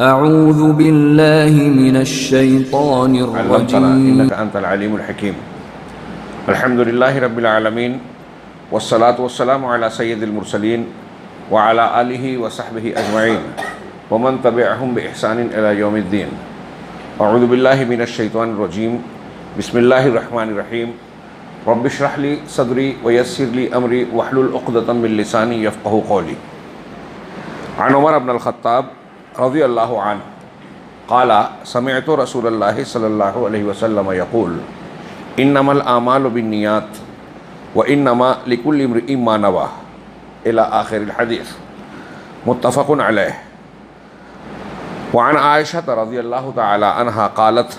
اعوذ باللہ من الشیطان علمتنا الرجیم انك انت العلیم الحکیم الحمد للہ رب العالمین والصلاة والسلام علی سید المرسلین وعلی آلہ وصحبہ اجمعین ومن تبعہم بإحسان الی یوم الدین. اعوذ باللہ من الشیطان الرجیم. بسم اللہ الرحمن الرحیم. رب اشرح لی صدری ویسر لی امری واحلل عقدۃ من لسانی یفقہوا قولی. عن عمر بن الخطاب رضی اللہ عنہ قال سمعت رسول اللہ صلی اللہ علیہ وسلم یقول انما الاعمال بالنیات وانما لکل امرئ ما نوى الى آخر الحدیث متفق علیہ. وعن عائشہ رضی اللہ تعالی عنہا قالت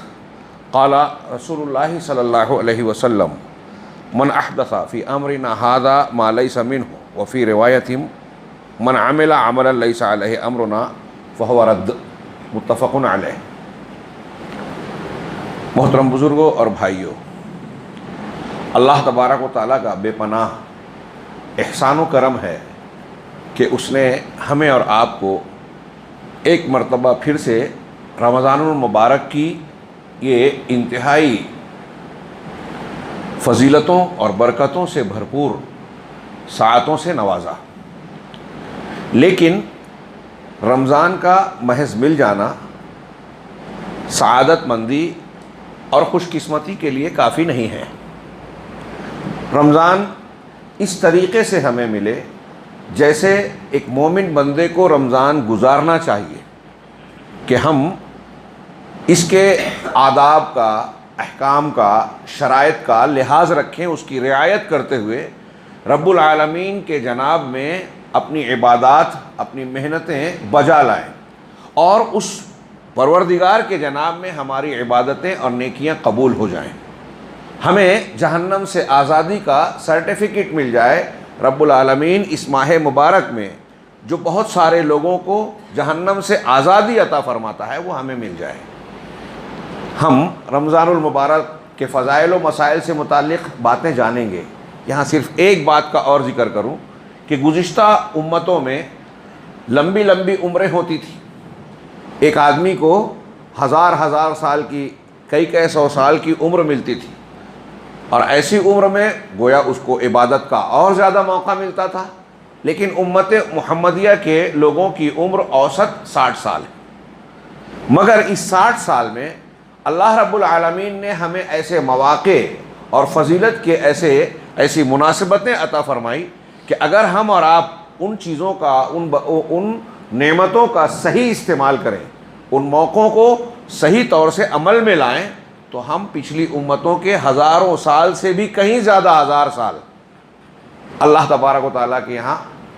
قال رسول اللہ صلی اللہ علیہ وسلم من احدث فی امرنا هذا ما ليس منه وفی روایت من عمل عملا ليس علیہ امرنا فہو رد. متفق علیہ. محترم بزرگوں اور بھائیوں، اللہ تبارک و تعالیٰ کا بے پناہ احسان و کرم ہے کہ اس نے ہمیں اور آپ کو ایک مرتبہ پھر سے رمضان المبارک کی یہ انتہائی فضیلتوں اور برکتوں سے بھرپور ساعتوں سے نوازا. لیکن رمضان کا محض مل جانا سعادت مندی اور خوش قسمتی کے لیے کافی نہیں ہے. رمضان اس طریقے سے ہمیں ملے جیسے ایک مومن بندے کو رمضان گزارنا چاہیے کہ ہم اس کے آداب کا، احکام کا، شرائط کا لحاظ رکھیں، اس کی رعایت کرتے ہوئے رب العالمین کے جناب میں اپنی عبادات، اپنی محنتیں بجا لائیں اور اس پروردگار کے جناب میں ہماری عبادتیں اور نیکیاں قبول ہو جائیں. ہمیں جہنم سے آزادی کا سرٹیفکیٹ مل جائے. رب العالمین اس ماہ مبارک میں جو بہت سارے لوگوں کو جہنم سے آزادی عطا فرماتا ہے وہ ہمیں مل جائے. ہم رمضان المبارک کے فضائل و مسائل سے متعلق باتیں جانیں گے. یہاں صرف ایک بات کا اور ذکر کروں کہ گزشتہ امتوں میں لمبی لمبی عمریں ہوتی تھیں. ایک آدمی کو ہزار سال کی، کئی سو سال کی عمر ملتی تھی، اور ایسی عمر میں گویا اس کو عبادت کا اور زیادہ موقع ملتا تھا. لیکن امت محمدیہ کے لوگوں کی عمر اوسط 60 سال ہے. مگر اس 60 سال میں اللہ رب العالمین نے ہمیں ایسے مواقع اور فضیلت کے ایسی مناسبتیں عطا فرمائی کہ اگر ہم اور آپ ان چیزوں کا، ان نعمتوں کا صحیح استعمال کریں، ان موقعوں کو صحیح طور سے عمل میں لائیں، تو ہم پچھلی امتوں کے ہزاروں سال سے بھی کہیں زیادہ ہزار سال اللہ تبارک و تعالیٰ کے یہاں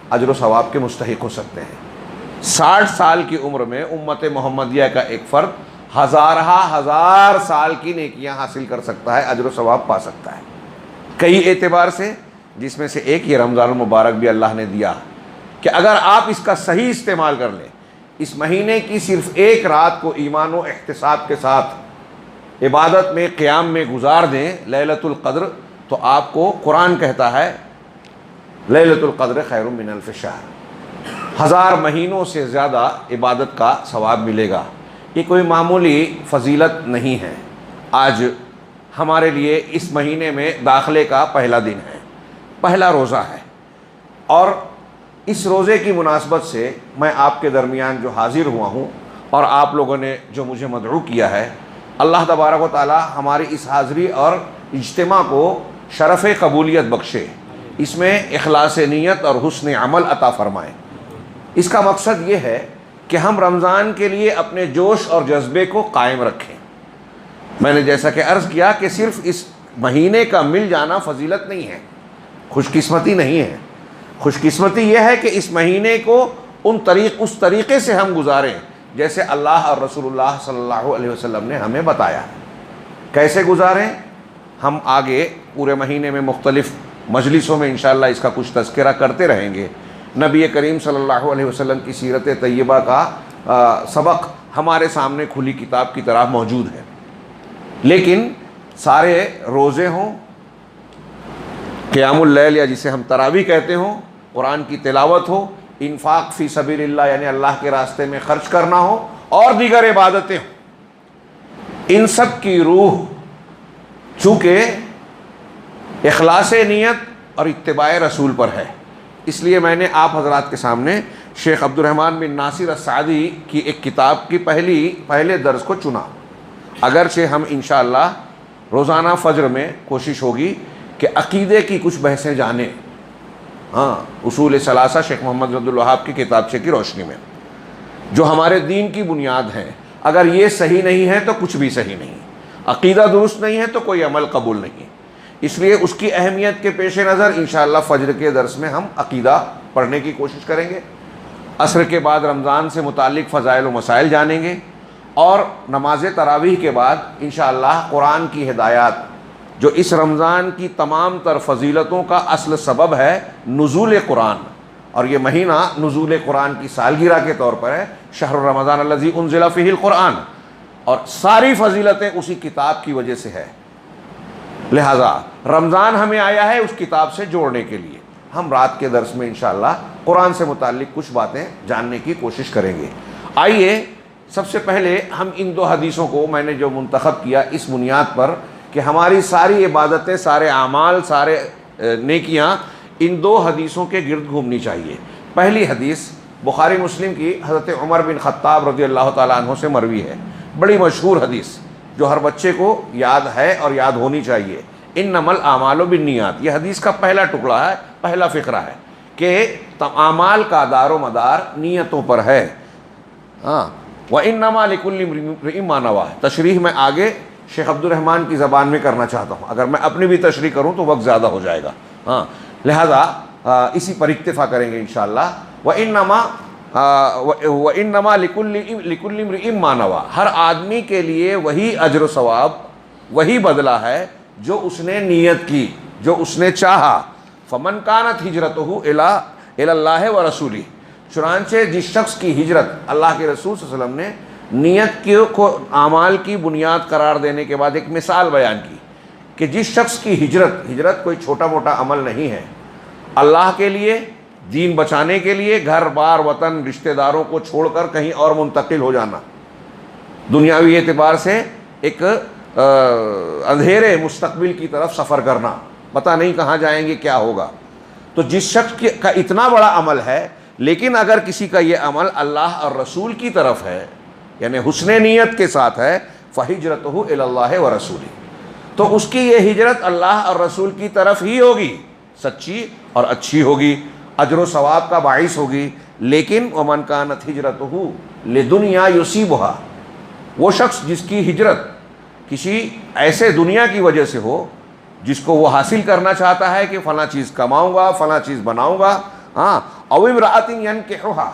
اجر و ثواب کے مستحق ہو سکتے ہیں. 60 سال کی عمر میں امت محمدیہ کا ایک فرد ہزار سال کی نیکیاں حاصل کر سکتا ہے، اجر و ثواب پا سکتا ہے کئی اعتبار سے، جس میں سے ایک یہ رمضان المبارک بھی اللہ نے دیا کہ اگر آپ اس کا صحیح استعمال کر لیں، اس مہینے کی صرف ایک رات کو ایمان و احتساب کے ساتھ عبادت میں، قیام میں گزار دیں، لیلۃ القدر، تو آپ کو قرآن کہتا ہے لیلۃ القدر خیر من الف شہر، 1000 مہینوں سے زیادہ عبادت کا ثواب ملے گا. یہ کوئی معمولی فضیلت نہیں ہے. آج ہمارے لیے اس مہینے میں داخلے کا پہلا دن ہے، پہلا روزہ ہے، اور اس روزے کی مناسبت سے میں آپ کے درمیان جو حاضر ہوا ہوں اور آپ لوگوں نے جو مجھے مدعو کیا ہے، اللہ تبارک و تعالی ہماری اس حاضری اور اجتماع کو شرف قبولیت بخشے، اس میں اخلاص نیت اور حسن عمل عطا فرمائے. اس کا مقصد یہ ہے کہ ہم رمضان کے لیے اپنے جوش اور جذبے کو قائم رکھیں. میں نے جیسا کہ عرض کیا کہ صرف اس مہینے کا مل جانا فضیلت نہیں ہے، خوش قسمتی نہیں ہے. خوش قسمتی یہ ہے کہ اس مہینے کو اس طریقے سے ہم گزاریں جیسے اللہ اور رسول اللہ صلی اللہ علیہ وسلم نے ہمیں بتایا. کیسے گزاریں؟ ہم آگے پورے مہینے میں مختلف مجلسوں میں انشاءاللہ اس کا کچھ تذکرہ کرتے رہیں گے. نبی کریم صلی اللہ علیہ وسلم کی سیرت طیبہ کا سبق ہمارے سامنے کھلی کتاب کی طرح موجود ہے. لیکن سارے روزے ہوں، قیام اللیل یا جسے ہم تراویح کہتے ہوں، قرآن کی تلاوت ہو، انفاق فی سبیل اللہ یعنی اللہ کے راستے میں خرچ کرنا ہو، اور دیگر عبادتیں ہوں، ان سب کی روح چونکہ اخلاص نیت اور اتباع رسول پر ہے، اس لیے میں نے آپ حضرات کے سامنے شیخ عبد الرحمن بن ناصر السعدی کی ایک کتاب کی پہلے درس کو چنا۔ اگرچہ ہم انشاءاللہ روزانہ فجر میں کوشش ہوگی کہ عقیدے کی کچھ بحثیں جانیں، ہاں، اصول ثلاثہ شیخ محمد عبد الوہاب کی کتابچے کی روشنی میں، جو ہمارے دین کی بنیاد ہیں۔ اگر یہ صحیح نہیں ہے تو کچھ بھی صحیح نہیں، عقیدہ درست نہیں ہے تو کوئی عمل قبول نہیں۔ اس لیے اس کی اہمیت کے پیش نظر انشاءاللہ فجر کے درس میں ہم عقیدہ پڑھنے کی کوشش کریں گے، عصر کے بعد رمضان سے متعلق فضائل و مسائل جانیں گے، اور نماز تراویح کے بعد انشاءاللہ قرآن کی ہدایات، جو اس رمضان کی تمام تر فضیلتوں کا اصل سبب ہے نزول قرآن، اور یہ مہینہ نزول قرآن کی سالگرہ کے طور پر ہے، شہر رمضان الذی انزل فیہ القرآن، اور ساری فضیلتیں اسی کتاب کی وجہ سے ہے۔ لہٰذا رمضان ہمیں آیا ہے اس کتاب سے جوڑنے کے لیے۔ ہم رات کے درس میں انشاءاللہ قرآن سے متعلق کچھ باتیں جاننے کی کوشش کریں گے۔ آئیے سب سے پہلے ہم ان دو حدیثوں کو میں نے جو منتخب کیا اس بنیاد پر کہ ہماری ساری عبادتیں، سارے اعمال، سارے نیکیاں ان دو حدیثوں کے گرد گھومنی چاہیے۔ پہلی حدیث بخاری مسلم کی حضرت عمر بن خطاب رضی اللہ تعالیٰ عنہ سے مروی ہے، بڑی مشہور حدیث جو ہر بچے کو یاد ہے اور یاد ہونی چاہیے۔ انما الاعمال بالنیات، یہ حدیث کا پہلا ٹکڑا ہے، پہلا فقرہ ہے کہ اعمال کا دار و مدار نیتوں پر ہے۔ ہاں، وَإِنَّمَا لِكُلِّ امْرِئٍ مَّا نَوَىٰ، تشریح میں آگے شیخ عبد الرحمن کی زبان میں کرنا چاہتا ہوں، اگر میں اپنی بھی تشریح کروں تو وقت زیادہ ہو جائے گا، ہاں، لہذا اسی پر اکتفا کریں گے انشاءاللہ۔ وَإِنَّمَا لِكُلِّ امْرِئٍ مَّا نَوَىٰ، ہر آدمی کے لیے وہی اجر و ثواب، وہی بدلہ ہے جو اس نے نیت کی، جو اس نے چاہا۔ فَمَنْ كَانَتْ هِجْرَتُهُ إِلَى اللَّهِ وَرَسُولِهِ، چنانچہ جس شخص کی ہجرت، اللہ کے رسول صلی اللہ علیہ وسلم نے نیت کو اعمال کی بنیاد قرار دینے کے بعد ایک مثال بیان کی کہ جس شخص کی ہجرت کوئی چھوٹا موٹا عمل نہیں ہے، اللہ کے لیے، دین بچانے کے لیے گھر بار وطن رشتہ داروں کو چھوڑ کر کہیں اور منتقل ہو جانا، دنیاوی اعتبار سے ایک اندھیرے مستقبل کی طرف سفر کرنا، پتہ نہیں کہاں جائیں گے، کیا ہوگا، تو جس شخص کا اتنا بڑا عمل ہے، لیکن اگر کسی کا یہ عمل اللہ اور رسول کی طرف ہے، یعنی حسن نیت کے ساتھ ہے، فَهِجْرَتُهُ إِلَى اللَّهِ وَرَسُولِهِ، تو اس کی یہ ہجرت اللہ اور رسول کی طرف ہی ہوگی، سچی اور اچھی ہوگی، اجر و ثواب کا باعث ہوگی۔ لیکن وَمَنْ كَانَتْ هِجْرَتُهُ لِدُنْيَا يُصِيبُهَا، وہ شخص جس کی ہجرت کسی ایسے دنیا کی وجہ سے ہو جس کو وہ حاصل کرنا چاہتا ہے کہ فلاں چیز کماؤں گا، فلاں چیز بناؤں گا، ہاں، او امرأۃ ينکحها،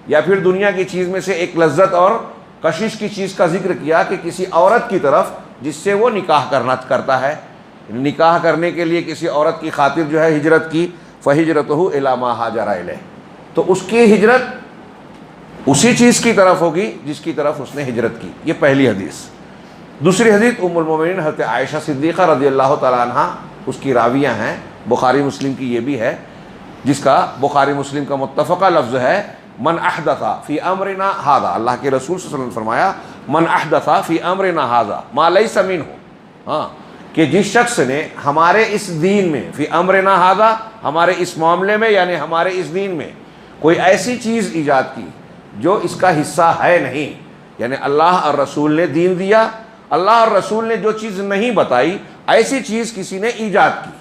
یا پھر دنیا کی چیز میں سے ایک لذت اور کشش کی چیز کا ذکر کیا کہ کسی عورت کی طرف جس سے وہ نکاح کرتا ہے، نکاح کرنے کے لیے کسی عورت کی خاطر جو ہے ہجرت کی، فہجرتہ الی ما ہاجر الیہ، تو اس کی ہجرت اسی چیز کی طرف ہوگی جس کی طرف اس نے ہجرت کی۔ یہ پہلی حدیث۔ دوسری حدیث ام المومنین حضرت عائشہ صدیقہ رضی اللہ تعالیٰ عنہ، اس کی راویہ ہیں، بخاری مسلم کی یہ بھی ہے، جس کا بخاری مسلم کا متفقہ لفظ ہے من احدث فی امرنا ھذا، اللہ کے رسول صلی اللہ علیہ وسلم نے فرمایا من احدث فی امرنا ھذا ما لیس منہ، ہاں، کہ جس شخص نے ہمارے اس دین میں، فی امرنا ھذا، ہمارے اس معاملے میں یعنی ہمارے اس دین میں کوئی ایسی چیز ایجاد کی جو اس کا حصہ ہے نہیں، یعنی اللہ اور رسول نے دین دیا، اللہ اور رسول نے جو چیز نہیں بتائی، ایسی چیز کسی نے ایجاد کی۔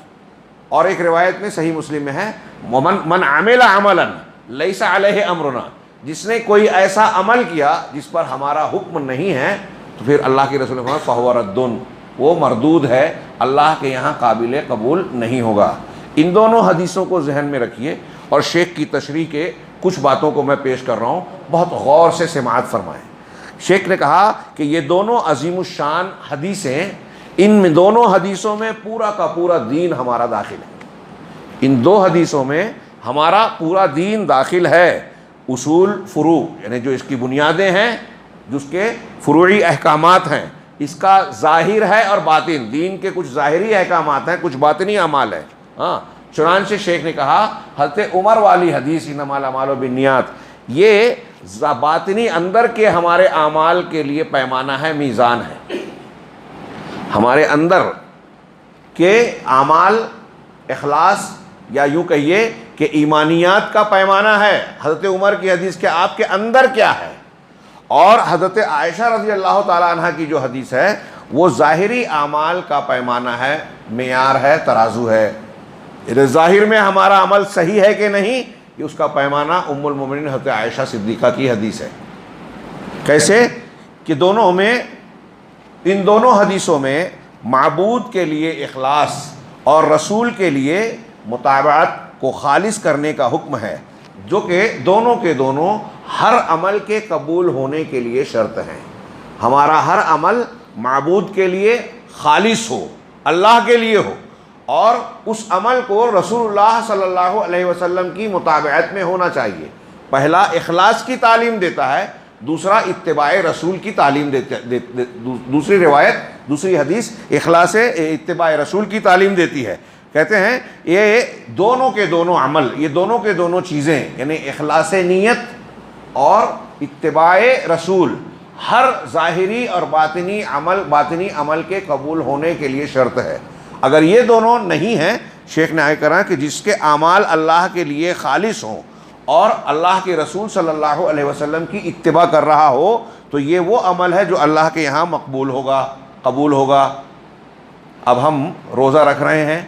اور ایک روایت میں صحیح مسلم میں ہے من عمل عملا لیس علیہ امرنا، جس نے کوئی ایسا عمل کیا جس پر ہمارا حکم نہیں ہے، تو پھر اللہ کے رسول نے فرمایا فہو رد، وہ مردود ہے، اللہ کے یہاں قابل قبول نہیں ہوگا۔ ان دونوں حدیثوں کو ذہن میں رکھیے، اور شیخ کی تشریح کے کچھ باتوں کو میں پیش کر رہا ہوں، بہت غور سے سماعت فرمائیں۔ شیخ نے کہا کہ یہ دونوں عظیم الشان حدیثیں، ان دونوں حدیثوں میں پورا کا پورا دین ہمارا داخل ہے، ان دو حدیثوں میں ہمارا پورا دین داخل ہے۔ اصول فروع یعنی جو اس کی بنیادیں ہیں، جو اس کے فروعی احکامات ہیں، اس کا ظاہر ہے اور باطن، دین کے کچھ ظاہری احکامات ہیں، کچھ باطنی اعمال ہیں، ہاں۔ چنانچہ شیخ نے کہا حضرت عمر والی حدیث انما الاعمال بالنیات، یہ باطنی اندر کے ہمارے اعمال کے لیے پیمانہ ہے، میزان ہے. ہمارے اندر کے اعمال، اخلاص، یا یوں کہیے کہ ایمانیات کا پیمانہ ہے. حضرت عمر کی حدیث کہ آپ کے اندر کیا ہے، اور حضرت عائشہ رضی اللہ تعالیٰ عنہ کی جو حدیث ہے وہ ظاہری اعمال کا پیمانہ ہے، معیار ہے، ترازو ہے. ظاہر میں ہمارا عمل صحیح ہے کہ نہیں، یہ اس کا پیمانہ ام المومنین حضرت عائشہ صدیقہ کی حدیث ہے. کیسے کہ ان دونوں حدیثوں میں معبود کے لیے اخلاص اور رسول کے لیے متابعت کو خالص کرنے کا حکم ہے، جو کہ دونوں کے دونوں ہر عمل کے قبول ہونے کے لیے شرط ہیں. ہمارا ہر عمل معبود کے لیے خالص ہو، اللہ کے لیے ہو، اور اس عمل کو رسول اللہ صلی اللہ علیہ وسلم کی مطابعت میں ہونا چاہیے. پہلا اخلاص کی تعلیم دیتا ہے، دوسرا اتباع رسول کی تعلیم دوسری روایت، دوسری حدیث اخلاص اتباع رسول کی تعلیم دیتی ہے. کہتے ہیں یہ دونوں کے دونوں عمل، یہ دونوں کے دونوں چیزیں، یعنی اخلاص نیت اور اتباع رسول، ہر ظاہری اور باطنی عمل کے قبول ہونے کے لیے شرط ہے. اگر یہ دونوں نہیں ہیں، شیخ نے کہا کہ جس کے اعمال اللہ کے لیے خالص ہوں اور اللہ کے رسول صلی اللہ علیہ وسلم کی اتباع کر رہا ہو، تو یہ وہ عمل ہے جو اللہ کے یہاں مقبول ہوگا، قبول ہوگا. اب ہم روزہ رکھ رہے ہیں،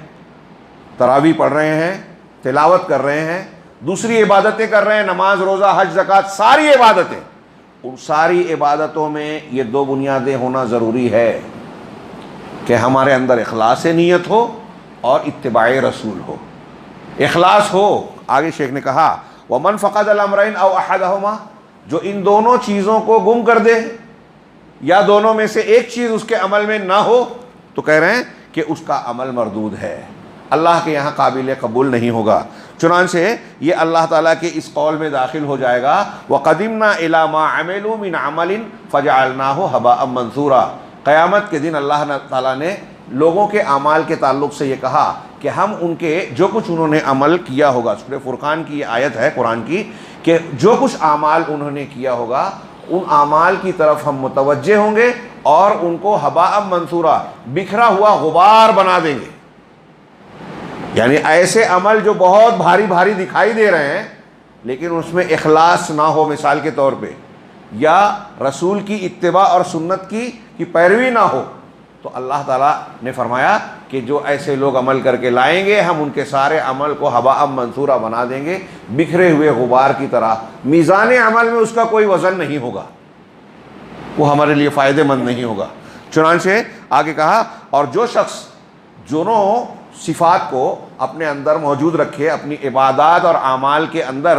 تراویح پڑھ رہے ہیں، تلاوت کر رہے ہیں، دوسری عبادتیں کر رہے ہیں، نماز، روزہ، حج، زکوٰۃ، ساری عبادتیں. ان ساری عبادتوں میں یہ دو بنیادیں ہونا ضروری ہے کہ ہمارے اندر اخلاص نیت ہو اور اتباع رسول ہو. اخلاص ہو، آگے شیخ نے کہا وَمَنْ فَقَدَ الْأَمْرَيْنِ أَوْ أَحَدَهُمَا، جو ان دونوں چیزوں کو گم کر دے یا دونوں میں سے ایک چیز اس کے عمل میں نہ ہو، تو کہہ رہے ہیں کہ اس کا عمل مردود ہے، اللہ کے یہاں قابل قبول نہیں ہوگا. چنانچہ یہ اللہ تعالیٰ کے اس قول میں داخل ہو جائے گا وَقَدِمْنَا إِلَىٰ مَا عَمِلُوا مِنْ عَمَلٍ فَجَعَلْنَاهُ هَبَاءً مَنْثُورًا. قیامت کے دن اللہ تعالیٰ نے لوگوں کے اعمال کے تعلق سے یہ کہا کہ ہم ان کے جو کچھ انہوں نے عمل کیا ہوگا، سورہ فرقان کی یہ آیت ہے قرآن کی، کہ جو کچھ اعمال انہوں نے کیا ہوگا ان اعمال کی طرف ہم متوجہ ہوں گے اور ان کو ہباء منثورا، بکھرا ہوا غبار بنا دیں گے. یعنی ایسے عمل جو بہت بھاری بھاری دکھائی دے رہے ہیں لیکن اس میں اخلاص نہ ہو، مثال کے طور پہ، یا رسول کی اتباع اور سنت کی پیروی نہ ہو، تو اللہ تعالیٰ نے فرمایا کہ جو ایسے لوگ عمل کر کے لائیں گے ہم ان کے سارے عمل کو ہباء منثورا بنا دیں گے، بکھرے ہوئے غبار کی طرح. میزان عمل میں اس کا کوئی وزن نہیں ہوگا، وہ ہمارے لیے فائدہ مند نہیں ہوگا. چنانچہ آگے کہا اور جو شخص دونوں صفات کو اپنے اندر موجود رکھے، اپنی عبادات اور اعمال کے اندر،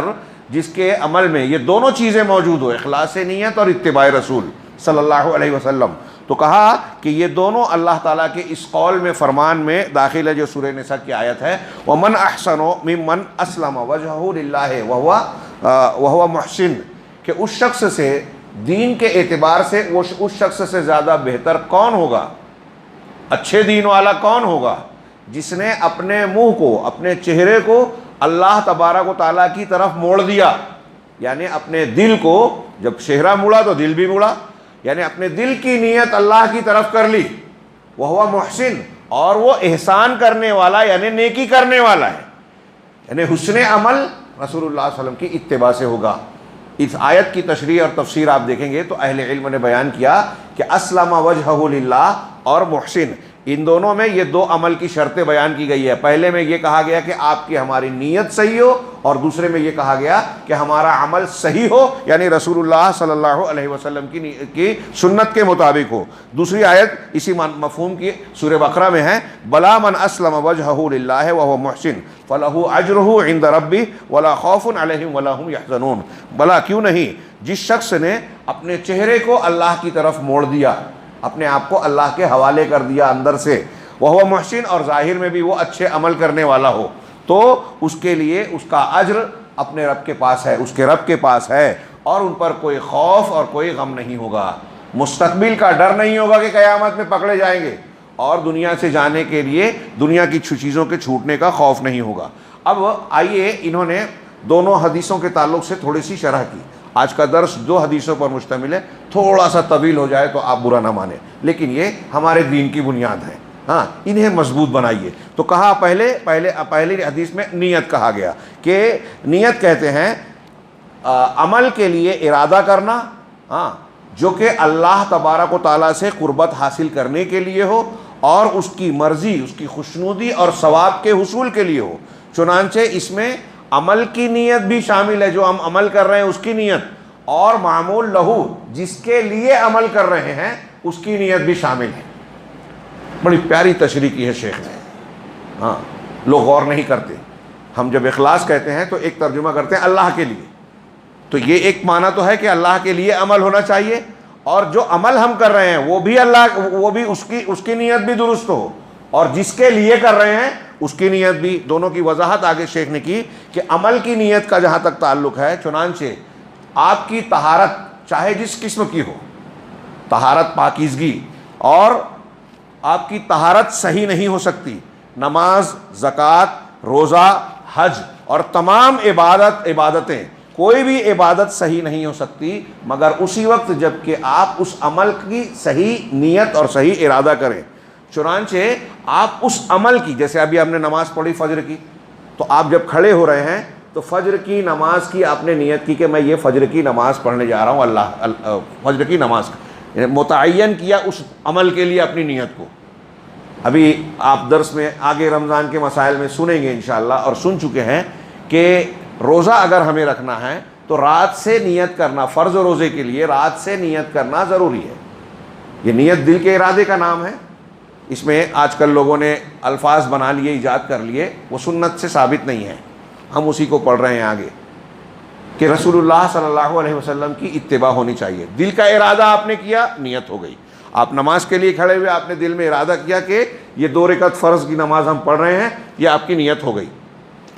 جس کے عمل میں یہ دونوں چیزیں موجود ہو، اخلاص نیت اور اتباع رسول صلی اللہ علیہ وسلم، تو کہا کہ یہ دونوں اللہ تعالیٰ کے اس قول میں، فرمان میں داخل ہے جو سورہ نساء کی آیت ہے وَمَنْ أَحْسَنُ مِمَّنْ أَسْلَمَ وَجْهَهُ لِلَّهِ وَهُوَ مُحْسِنٌ، کہ اس شخص سے دین کے اعتبار سے وہ اس شخص سے زیادہ بہتر کون ہوگا، اچھے دین والا کون ہوگا، جس نے اپنے منہ کو، اپنے چہرے کو اللہ تبارک و تعالیٰ کی طرف موڑ دیا. یعنی اپنے دل کو، جب چہرہ مڑا تو دل بھی مڑا، یعنی اپنے دل کی نیت اللہ کی طرف کر لی. وہ محسن، اور وہ احسان کرنے والا یعنی نیکی کرنے والا ہے، یعنی حسن عمل رسول اللہ صلی اللہ علیہ وسلم کی اتباع سے ہوگا. اس آیت کی تشریح اور تفسیر آپ دیکھیں گے تو اہل علم نے بیان کیا کہ اسلم وجہہ للہ اور محسن، ان دونوں میں یہ دو عمل کی شرطیں بیان کی گئی ہے. پہلے میں یہ کہا گیا کہ آپ کی ہماری نیت صحیح ہو، اور دوسرے میں یہ کہا گیا کہ ہمارا عمل صحیح ہو، یعنی رسول اللہ صلی اللہ علیہ وسلم کی سنت کے مطابق ہو. دوسری آیت اسی مفہوم کی سورہ بقرہ میں ہے بلا من اسلم وجہہ للہ وہو محسن فلہ اجرہ عند ربہ ولا خوف علیہم ولا ہم یحزنون. بلا کیوں نہیں، جس شخص نے اپنے چہرے کو اللہ کی طرف موڑ دیا، اپنے آپ کو اللہ کے حوالے کر دیا اندر سے، وہ محسن، اور ظاہر میں بھی وہ اچھے عمل کرنے والا ہو، تو اس کے لیے اس کا اجر اپنے رب کے پاس ہے، اس کے رب کے پاس ہے، اور ان پر کوئی خوف اور کوئی غم نہیں ہوگا. مستقبل کا ڈر نہیں ہوگا کہ قیامت میں پکڑے جائیں گے، اور دنیا سے جانے کے لیے دنیا کی چیزوں کے چھوٹنے کا خوف نہیں ہوگا. اب آئیے، انہوں نے دونوں حدیثوں کے تعلق سے تھوڑی سی شرح کی. آج کا درس 2 حدیثوں پر مشتمل ہے، تھوڑا سا طویل ہو جائے تو آپ برا نہ مانیں، لیکن یہ ہمارے دین کی بنیاد ہے، ہاں انہیں مضبوط بنائیے۔ تو کہا پہلی حدیث میں نیت کہا گیا کہ نیت کہتے ہیں عمل کے لیے ارادہ کرنا، ہاں جو کہ اللہ تبارک و تعالیٰ سے قربت حاصل کرنے کے لیے ہو اور اس کی مرضی، اس کی خوشنودی اور ثواب کے حصول کے لیے ہو۔ چنانچہ اس میں عمل کی نیت بھی شامل ہے، جو ہم عمل کر رہے ہیں اس کی نیت، اور معمول لہو جس کے لیے عمل کر رہے ہیں اس کی نیت بھی شامل ہے۔ بڑی پیاری تشریح کی ہے شیخ نے، ہاں لوگ غور نہیں کرتے۔ ہم جب اخلاص کہتے ہیں تو ایک ترجمہ کرتے ہیں اللہ کے لیے، تو یہ ایک معنی تو ہے کہ اللہ کے لیے عمل ہونا چاہیے، اور جو عمل ہم کر رہے ہیں وہ بھی اس کی نیت بھی درست ہو، اور جس کے لیے کر رہے ہیں اس کی نیت بھی۔ دونوں کی وضاحت آگے شیخ نے کی کہ عمل کی نیت کا جہاں تک تعلق ہے، چنانچہ آپ کی طہارت چاہے جس قسم کی ہو، طہارت پاکیزگی، اور آپ کی طہارت صحیح نہیں ہو سکتی، نماز، زکوٰۃ، روزہ، حج اور تمام عبادتیں، کوئی بھی عبادت صحیح نہیں ہو سکتی مگر اسی وقت جب کہ آپ اس عمل کی صحیح نیت اور صحیح ارادہ کریں۔ چنانچہ آپ اس عمل کی، جیسے ابھی ہم نے نماز پڑھی فجر کی، تو آپ جب کھڑے ہو رہے ہیں تو فجر کی نماز کی آپ نے نیت کی کہ میں یہ فجر کی نماز پڑھنے جا رہا ہوں، فجر کی نماز متعین کیا اس عمل کے لیے اپنی نیت کو۔ ابھی آپ درس میں آگے رمضان کے مسائل میں سنیں گے انشاءاللہ، اور سن چکے ہیں کہ روزہ اگر ہمیں رکھنا ہے تو رات سے نیت کرنا، فرض روزے کے لیے رات سے نیت کرنا ضروری ہے۔ یہ نیت دل کے ارادے کا نام ہے۔ اس میں آج کل لوگوں نے الفاظ بنا لیے، ایجاد کر لیے، وہ سنت سے ثابت نہیں ہے، ہم اسی کو پڑھ رہے ہیں آگے کہ رسول اللہ صلی اللہ علیہ وسلم کی اتباع ہونی چاہیے۔ دل کا ارادہ آپ نے کیا، نیت ہو گئی۔ آپ نماز کے لیے کھڑے ہوئے، آپ نے دل میں ارادہ کیا کہ یہ 2 رکعت فرض کی نماز ہم پڑھ رہے ہیں، یہ آپ کی نیت ہو گئی۔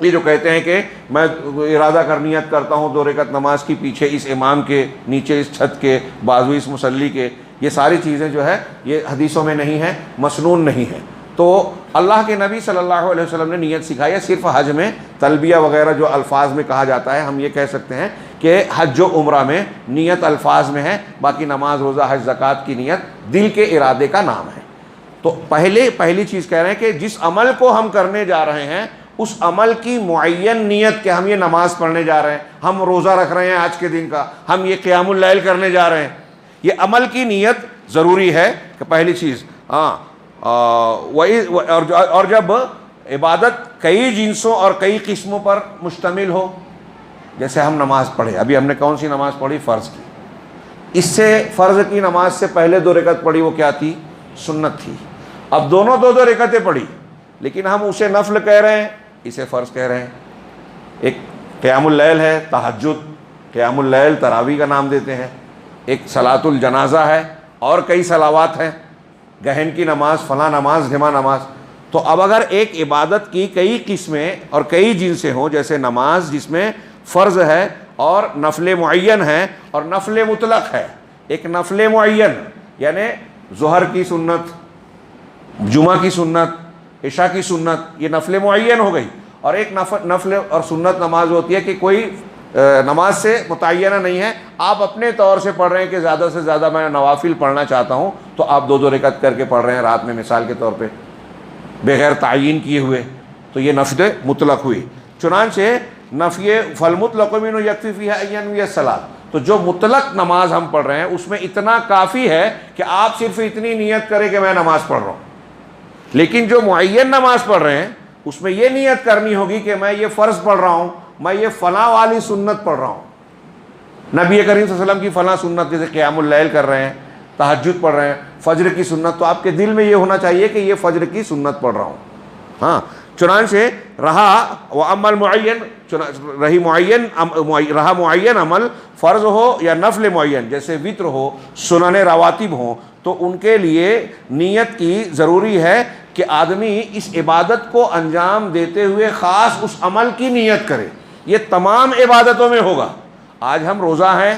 یہ جو کہتے ہیں کہ میں ارادہ کر نیت کرتا ہوں 2 رکعت نماز کی، پیچھے اس امام کے، نیچے اس چھت کے، بازو اس مصلی کے، یہ ساری چیزیں جو ہے یہ حدیثوں میں نہیں ہیں، مسنون نہیں ہیں۔ تو اللہ کے نبی صلی اللہ علیہ وسلم نے نیت سکھائی ہے۔ صرف حج میں تلبیہ وغیرہ جو الفاظ میں کہا جاتا ہے، ہم یہ کہہ سکتے ہیں کہ حج و عمرہ میں نیت الفاظ میں ہے، باقی نماز، روزہ، حج، زکوٰۃ کی نیت دل کے ارادے کا نام ہے۔ تو پہلی چیز کہہ رہے ہیں کہ جس عمل کو ہم کرنے جا رہے ہیں اس عمل کی معین نیت کہ ہم یہ نماز پڑھنے جا رہے ہیں، ہم روزہ رکھ رہے ہیں آج کے دن کا، ہم یہ قیام اللیل کرنے جا رہے ہیں، یہ عمل کی نیت ضروری ہے کہ پہلی چیز۔ اور جب عبادت کئی جنسوں اور کئی قسموں پر مشتمل ہو، جیسے ہم نماز پڑھے، ابھی ہم نے کون سی نماز پڑھی؟ فرض کی۔ اس سے فرض کی نماز سے پہلے 2 رکعت پڑھی، وہ کیا تھی؟ سنت تھی۔ اب دونوں 2 رکعتیں پڑھی، لیکن ہم اسے نفل کہہ رہے ہیں، اسے فرض کہہ رہے ہیں۔ ایک قیام اللیل ہے، تہجد، قیام اللیل تراویح کا نام دیتے ہیں، ایک صلاۃ الجنازہ ہے، اور کئی صلوات ہیں، گہن کی نماز، فلاں نماز، ڈھما نماز۔ تو اب اگر ایک عبادت کی کئی قسمیں اور کئی جنسیں ہوں، جیسے نماز جس میں فرض ہے اور نفل معین ہے اور نفل مطلق ہے، ایک نفل معین یعنی ظہر کی سنت، جمعہ کی سنت، عشاء کی سنت، یہ نفل معین ہو گئی، اور ایک نفل اور سنت نماز ہوتی ہے کہ کوئی نماز سے متعینہ نہیں ہے، آپ اپنے طور سے پڑھ رہے ہیں کہ زیادہ سے زیادہ میں نوافل پڑھنا چاہتا ہوں، تو آپ 2 رکعت کر کے پڑھ رہے ہیں رات میں، مثال کے طور پہ بغیر تعین کیے ہوئے، تو یہ نفل مطلق ہوئی۔ چنانچہ نفی فالمطلق منہ یکفی فیہا ان ینوی الصلاۃ، تو جو مطلق نماز ہم پڑھ رہے ہیں اس میں اتنا کافی ہے کہ آپ صرف اتنی نیت کریں کہ میں نماز پڑھ رہا ہوں۔ لیکن جو معین نماز پڑھ رہے ہیں اس میں یہ نیت کرنی ہوگی کہ میں یہ فرض پڑھ رہا ہوں، میں یہ فلاں والی سنت پڑھ رہا ہوں، نبی کریم صلی اللہ علیہ وسلم کی فلاں سنت، جیسے قیام اللیل کر رہے ہیں، تہجد پڑھ رہے ہیں، فجر کی سنت، تو آپ کے دل میں یہ ہونا چاہیے کہ یہ فجر کی سنت پڑھ رہا ہوں۔ ہاں، چنانچہ رہا وعمل معین، رہا معین عمل، فرض ہو یا نفل معین، جیسے وتر ہو، سنن رواتب ہوں، تو ان کے لیے نیت کی ضروری ہے کہ آدمی اس عبادت کو انجام دیتے ہوئے خاص اس عمل کی نیت کرے۔ یہ تمام عبادتوں میں ہوگا۔ آج ہم روزہ ہیں،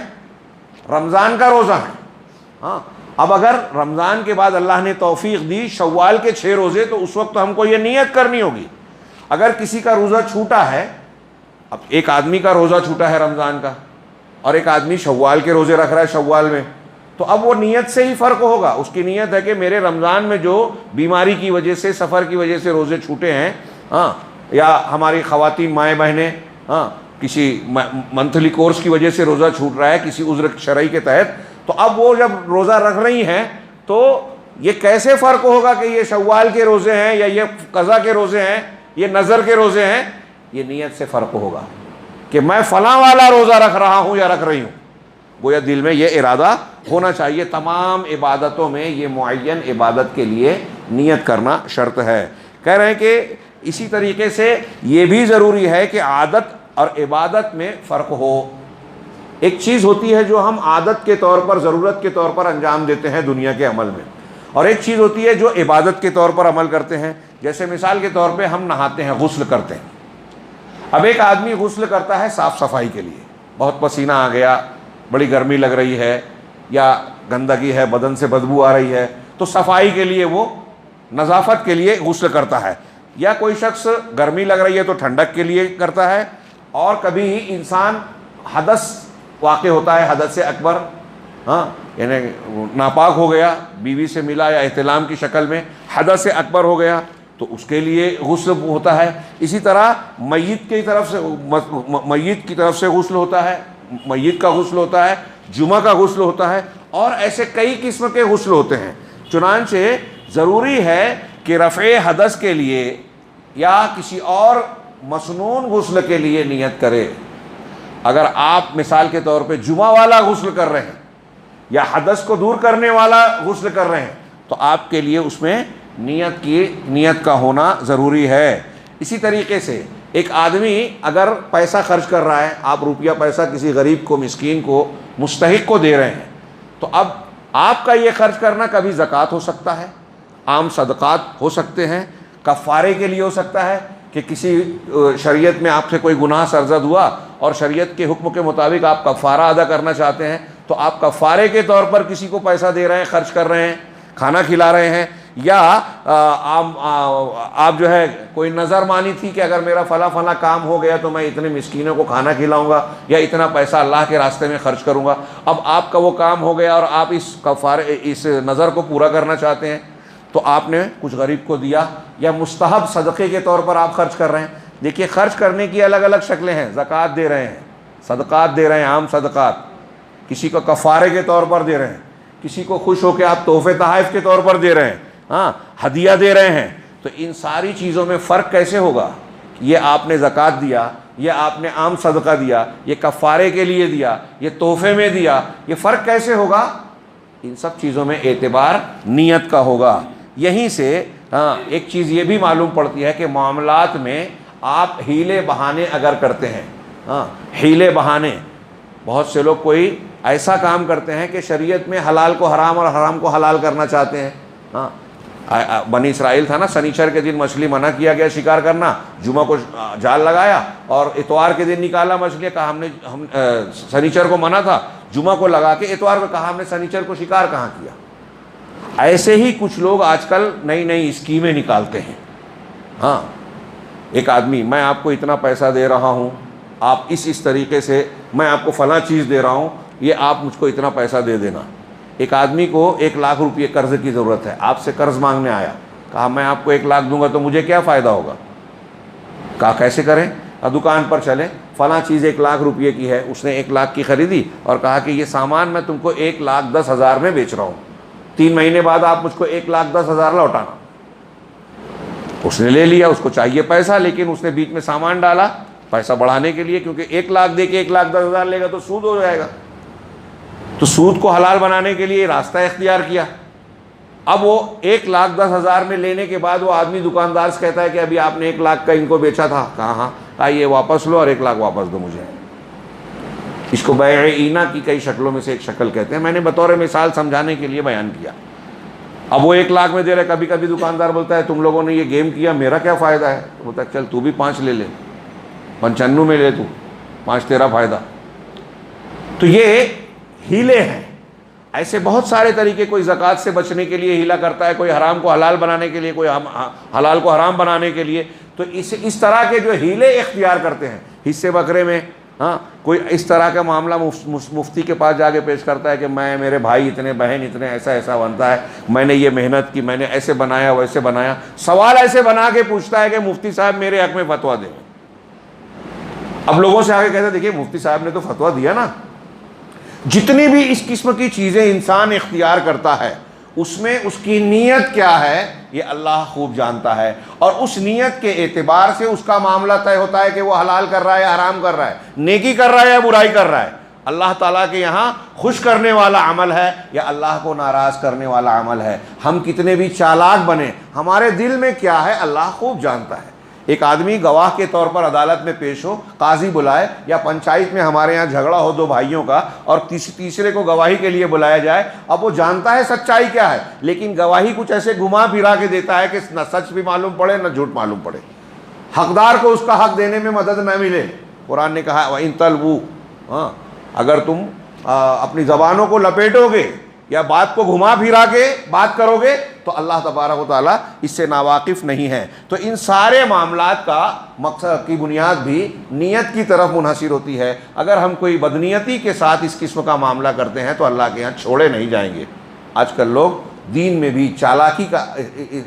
رمضان کا روزہ ہے، ہاں، اب اگر رمضان کے بعد اللہ نے توفیق دی شوال کے 6 روزے، تو اس وقت ہم کو یہ نیت کرنی ہوگی۔ اگر کسی کا روزہ چھوٹا ہے، اب ایک آدمی کا روزہ چھوٹا ہے رمضان کا، اور ایک آدمی شوال کے روزے رکھ رہا ہے شوال میں، تو اب وہ نیت سے ہی فرق ہوگا. اس کی نیت ہے کہ میرے رمضان میں جو بیماری کی وجہ سے، سفر کی وجہ سے روزے چھوٹے ہیں، ہاں، یا ہماری خواتین مائیں بہنیں، ہاں، کسی منتھلی کورس کی وجہ سے روزہ چھوٹ رہا ہے کسی عذر شرعی کے تحت، تو اب وہ جب روزہ رکھ رہی ہیں تو یہ کیسے فرق ہوگا کہ یہ شوال کے روزے ہیں یا یہ قضا کے روزے ہیں، یہ نظر کے روزے ہیں؟ یہ نیت سے فرق ہوگا کہ میں فلاں والا روزہ رکھ رہا ہوں یا رکھ رہی ہوں. گویا دل میں یہ ارادہ ہونا چاہیے. تمام عبادتوں میں یہ معین عبادت کے لیے نیت کرنا شرط ہے. کہہ رہے ہیں کہ اسی طریقے سے یہ بھی ضروری ہے کہ عادت اور عبادت میں فرق ہو. ایک چیز ہوتی ہے جو ہم عادت کے طور پر، ضرورت کے طور پر انجام دیتے ہیں دنیا کے عمل میں، اور ایک چیز ہوتی ہے جو عبادت کے طور پر عمل کرتے ہیں. جیسے مثال کے طور پہ ہم نہاتے ہیں، غسل کرتے ہیں. اب ایک آدمی غسل کرتا ہے صاف صفائی کے لیے، بہت پسینہ آ گیا، بڑی گرمی لگ رہی ہے، یا گندگی ہے، بدن سے بدبو آ رہی ہے، تو صفائی کے لیے، وہ نظافت کے لیے غسل کرتا ہے. یا کوئی شخص گرمی لگ رہی ہے تو ٹھنڈک کے لیے کرتا ہے. اور کبھی انسان حدث واقع ہوتا ہے، حدث اکبر، ہاں، یعنی ناپاک ہو گیا، بیوی سے ملا یا احتلام کی شکل میں حدث اکبر ہو گیا، تو اس کے لیے غسل ہوتا ہے. اسی طرح میت کی طرف سے غسل ہوتا ہے، میت کا غسل ہوتا ہے، جمعہ کا غسل ہوتا ہے، اور ایسے کئی قسم کے غسل ہوتے ہیں. چنانچہ ضروری ہے کہ رفع حدث کے لیے یا کسی اور مسنون غسل کے لیے نیت کرے. اگر آپ مثال کے طور پہ جمعہ والا غسل کر رہے ہیں یا حدث کو دور کرنے والا غسل کر رہے ہیں تو آپ کے لیے اس میں نیت کا ہونا ضروری ہے. اسی طریقے سے ایک آدمی اگر پیسہ خرچ کر رہا ہے، آپ روپیہ پیسہ کسی غریب کو، مسکین کو، مستحق کو دے رہے ہیں، تو اب آپ کا یہ خرچ کرنا کبھی زکوٰۃ ہو سکتا ہے، عام صدقات ہو سکتے ہیں، کفارے کے لیے ہو سکتا ہے کہ کسی شریعت میں آپ سے کوئی گناہ سرزد ہوا اور شریعت کے حکم کے مطابق آپ کفارہ ادا کرنا چاہتے ہیں، تو آپ کفارے کے طور پر کسی کو پیسہ دے رہے ہیں، خرچ کر رہے ہیں، کھانا کھلا رہے ہیں. یا آپ جو ہے کوئی نظر مانی تھی کہ اگر میرا فلاں کام ہو گیا تو میں اتنے مسکینوں کو کھانا کھلاؤں گا یا اتنا پیسہ اللہ کے راستے میں خرچ کروں گا. اب آپ کا وہ کام ہو گیا اور آپ اس نظر کو پورا کرنا چاہتے ہیں، تو آپ نے کچھ غریب کو دیا یا مستحب صدقے کے طور پر آپ خرچ کر رہے ہیں. دیکھیے خرچ کرنے کی الگ الگ شکلیں ہیں. زکوٰۃ دے رہے ہیں، صدقات دے رہے ہیں، عام صدقات، کسی کو کفارے کے طور پر دے رہے ہیں، کسی کو خوش ہو کے آپ تحفے تحائف کے طور پر دے رہے ہیں، ہاں، ہدیہ دے رہے ہیں. تو ان ساری چیزوں میں فرق کیسے ہوگا؟ یہ آپ نے زکوٰۃ دیا، یہ آپ نے عام صدقہ دیا، یہ کفارے کے لیے دیا، یہ تحفے میں دیا، یہ فرق کیسے ہوگا؟ ان سب چیزوں میں اعتبار نیت کا ہوگا. یہیں سے ایک چیز یہ بھی معلوم پڑتی ہے کہ معاملات میں آپ ہیلے بہانے اگر کرتے ہیں، ہیلے بہانے، بہت سے لوگ کوئی ایسا کام کرتے ہیں کہ شریعت میں حلال کو حرام اور حرام کو حلال کرنا چاہتے ہیں. بنی اسرائیل تھا نا، سنیچر کے دن مچھلی منع کیا گیا شکار کرنا، جمعہ کو جال لگایا اور اتوار کے دن نکالا مچھلی، کہا ہم سنیچر کو منع تھا، جمعہ کو لگا کے اتوار کو کہا ہم نے سنیچر کو شکار کہاں کیا. ایسے ہی کچھ لوگ آج کل نئی نئی اسکیمیں نکالتے ہیں. ہاں، ایک آدمی، میں آپ کو اتنا پیسہ دے رہا ہوں، آپ اس طریقے سے، میں آپ کو فلاں چیز دے رہا ہوں، یہ آپ مجھ کو اتنا پیسہ دے دینا. ایک آدمی کو 1,00,000 روپئے قرض کی ضرورت ہے، آپ سے قرض مانگنے آیا، کہا میں آپ کو 1,00,000 دوں گا تو مجھے کیا فائدہ ہوگا؟ کہا کیسے کریں؟ دکان پر چلیں، فلاں چیز 1,00,000 روپئے کی ہے، اس نے 1,00,000 کی خریدی اور کہا کہ یہ سامان میں تم کو 1,10,000 میں بیچ رہا ہوں، 3 مہینے بعد آپ مجھ کو 1,10,000 لوٹانا. اس نے لے لیا، اس کو چاہیے پیسہ، لیکن اس نے بیچ میں سامان ڈالا پیسہ بڑھانے کے لیے، کیونکہ 1,00,000 دے کے 1,10,000 لے گا تو سود ہو جائے گا. تو سود کو حلال بنانے کے لیے راستہ اختیار کیا. اب وہ 1,10,000 میں لینے کے بعد وہ آدمی دکاندار سے کہتا ہے کہ ابھی آپ نے 1,00,000 کا ان کو بیچا تھا. کہا ہاں. کہا یہ واپس لو اور 1,00,000 واپس دو مجھے. اس کو بیع اینا کی کئی شکلوں میں سے ایک شکل کہتے ہیں، میں نے بطور مثال سمجھانے کے لیے بیان کیا. اب وہ 1,00,000 میں دے رہے، کبھی کبھی دکاندار بولتا ہے تم لوگوں نے یہ گیم کیا، میرا کیا فائدہ ہے؟ بولتا ہے چل تو بھی 5 لے لے، 95 میں لے، تو 5 تیرا فائدہ. تو یہ ہیلے ہیں. ایسے بہت سارے طریقے، کوئی زکوٰۃ سے بچنے کے لیے ہیلا کرتا ہے، کوئی حرام کو حلال بنانے کے لیے، کوئی حلال کو حرام بنانے کے لیے. تو اس طرح کے جو ہیلے اختیار کرتے ہیں، حصے بکرے میں، ہاں، کوئی اس طرح کا معاملہ مفتی کے پاس جا کے پیش کرتا ہے کہ میں، میرے بھائی اتنے، بہن اتنے، ایسا ایسا بنتا ہے، میں نے یہ محنت کی، میں نے ایسے بنایا ویسے بنایا، سوال ایسے بنا کے پوچھتا ہے کہ مفتی صاحب میرے حق میں فتویٰ دیں۔ اب لوگوں سے آگے کہتے ہیں دیکھیے مفتی صاحب نے تو فتویٰ دیا نا۔ جتنی بھی اس قسم کی چیزیں انسان اختیار کرتا ہے اس میں اس کی نیت کیا ہے یہ اللہ خوب جانتا ہے، اور اس نیت کے اعتبار سے اس کا معاملہ طے ہوتا ہے کہ وہ حلال کر رہا ہے یا حرام کر رہا ہے، نیکی کر رہا ہے یا برائی کر رہا ہے، اللہ تعالیٰ کے یہاں خوش کرنے والا عمل ہے یا اللہ کو ناراض کرنے والا عمل ہے۔ ہم کتنے بھی چالاک بنے، ہمارے دل میں کیا ہے اللہ خوب جانتا ہے۔ ایک آدمی گواہ کے طور پر عدالت میں پیش ہو، قاضی بلائے، یا پنچایت میں ہمارے یہاں جھگڑا ہو دو بھائیوں کا اور تیسرے کو گواہی کے لیے بلایا جائے، اب وہ جانتا ہے سچائی کیا ہے لیکن گواہی کچھ ایسے گھما پھرا کے دیتا ہے کہ نہ سچ بھی معلوم پڑے نہ جھوٹ معلوم پڑے، حقدار کو اس کا حق دینے میں مدد نہ ملے۔ قرآن نے کہا وَإِن تَلْوُوا، ہاں اگر تم اپنی زبانوں کو لپیٹو گے یا بات کو گھما پھرا کے بات کرو گے تو اللہ تبارک و تعالیٰ اس سے ناواقف نہیں ہے۔ تو ان سارے معاملات کا مقصد کی بنیاد بھی نیت کی طرف منحصر ہوتی ہے۔ اگر ہم کوئی بدنیتی کے ساتھ اس قسم کا معاملہ کرتے ہیں تو اللہ کے یہاں چھوڑے نہیں جائیں گے۔ آج کل لوگ دین میں بھی چالاکی کا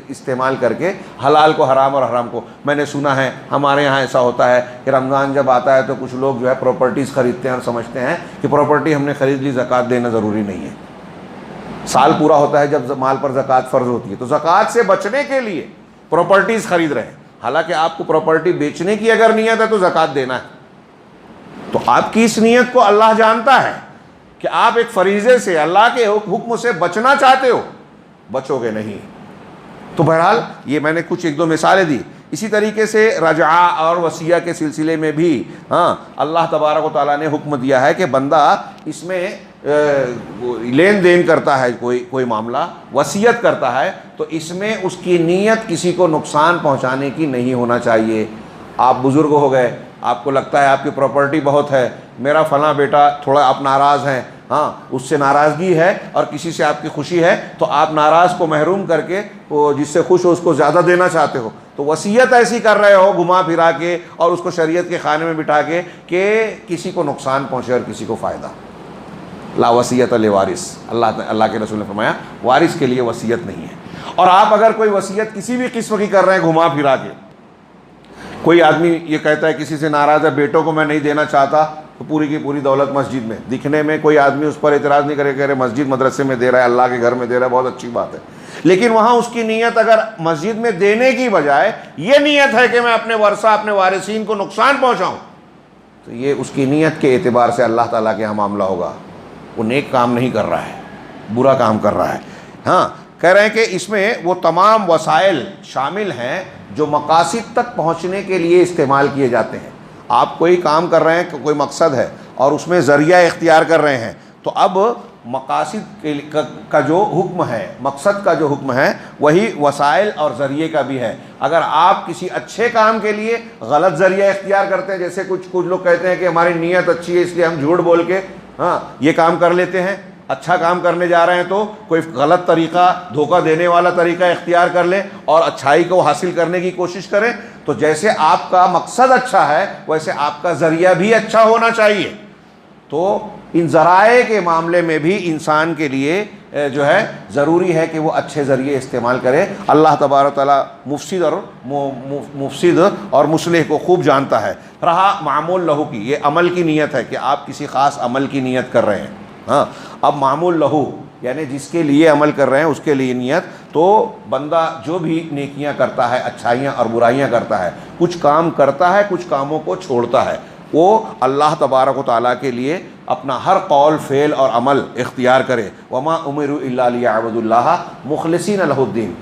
استعمال کر کے حلال کو حرام اور حرام کو، میں نے سنا ہے ہمارے یہاں ایسا ہوتا ہے کہ رمضان جب آتا ہے تو کچھ لوگ جو ہے پراپرٹیز خریدتے ہیں اور سمجھتے ہیں کہ پراپرٹی ہم نے خرید لی زکوٰۃ دینا ضروری نہیں ہے۔ سال پورا ہوتا ہے جب مال پر زکوٰۃ فرض ہوتی ہے تو زکوٰۃ سے بچنے کے لیے پراپرٹیز خرید رہے ہیں، حالانکہ آپ کو پراپرٹی بیچنے کی اگر نیت ہے تو زکوٰۃ دینا ہے۔ تو آپ کی اس نیت کو اللہ جانتا ہے کہ آپ ایک فریضے سے، اللہ کے حکم سے بچنا چاہتے ہو، بچو گے نہیں۔ تو بہرحال یہ میں نے کچھ ایک دو مثالیں دی۔ اسی طریقے سے رجعہ اور وصیہ کے سلسلے میں بھی اللہ تبارک و تعالیٰ نے حکم دیا ہے کہ بندہ اس میں لین دین کرتا ہے، کوئی معاملہ وصیت کرتا ہے تو اس میں اس کی نیت کسی کو نقصان پہنچانے کی نہیں ہونا چاہیے۔ آپ بزرگ ہو گئے، آپ کو لگتا ہے آپ کی پراپرٹی بہت ہے، میرا فلاں بیٹا تھوڑا آپ ناراض ہیں، اس سے ناراضگی ہے اور کسی سے آپ کی خوشی ہے تو آپ ناراض کو محروم کر کے وہ جس سے خوش ہو اس کو زیادہ دینا چاہتے ہو، تو وصیت ایسی کر رہے ہو گھما پھرا کے اور اس کو شریعت کے خانے میں بٹھا کے کہ کسی کو نقصان پہنچے اور کسی کو فائدہ۔ لا وصیت لوارث، اللہ کے رسول نے فرمایا وارث کے لیے وصیت نہیں ہے۔ اور آپ اگر کوئی وصیت کسی بھی قسم کی کر رہے ہیں گھما پھرا کے، کوئی آدمی یہ کہتا ہے کسی سے ناراض ہے بیٹوں کو میں نہیں دینا چاہتا تو پوری کی پوری دولت مسجد میں، دکھنے میں کوئی آدمی اس پر اعتراض نہیں کرے، کہہ رہے مسجد مدرسے میں دے رہا ہے، اللہ کے گھر میں دے رہا ہے، بہت اچھی بات ہے، لیکن وہاں اس کی نیت اگر مسجد میں دینے کی بجائے یہ نیت ہے کہ میں اپنے ورثہ اپنے وارثین کو نقصان پہنچاؤں، تو یہ اس کی نیت کے اعتبار سے اللہ تعالیٰ کے یہاں معاملہ ہوگا، وہ نیک کام نہیں کر رہا ہے، برا کام کر رہا ہے۔ کہہ رہے ہیں کہ اس میں وہ تمام وسائل شامل ہیں جو مقاصد تک پہنچنے کے لیے استعمال کیے جاتے ہیں۔ آپ کوئی کام کر رہے ہیں، کوئی مقصد ہے اور اس میں ذریعہ اختیار کر رہے ہیں، تو اب مقاصد کا جو حکم ہے، مقصد کا جو حکم ہے وہی وسائل اور ذریعے کا بھی ہے۔ اگر آپ کسی اچھے کام کے لیے غلط ذریعہ اختیار کرتے ہیں، جیسے کچھ لوگ کہتے ہیں کہ ہماری نیت اچھی ہے اس لیے ہم جھوٹ بول کے یہ کام کر لیتے ہیں، اچھا کام کرنے جا رہے ہیں تو کوئی غلط طریقہ، دھوکہ دینے والا طریقہ اختیار کر لیں اور اچھائی کو حاصل کرنے کی کوشش کریں، تو جیسے آپ کا مقصد اچھا ہے ویسے آپ کا ذریعہ بھی اچھا ہونا چاہیے۔ تو ان ذرائع کے معاملے میں بھی انسان کے لیے جو ہے ضروری ہے کہ وہ اچھے ذریعے استعمال کرے۔ اللہ تبارک و تعالیٰ مفسد اور مصلح کو خوب جانتا ہے۔ رہا معمول لہو کی، یہ عمل کی نیت ہے کہ آپ کسی خاص عمل کی نیت کر رہے ہیں۔ اب معمول لہو یعنی جس کے لیے عمل کر رہے ہیں اس کے لیے نیت، تو بندہ جو بھی نیکیاں کرتا ہے، اچھائیاں اور برائیاں کرتا ہے، کچھ کام کرتا ہے کچھ کاموں کو چھوڑتا ہے، وہ اللہ تبارک و تعالیٰ کے لیے اپنا ہر قول فعل اور عمل اختیار کرے۔ وما امروا الا لیعبدوا اللہ مخلصین لہ الدین،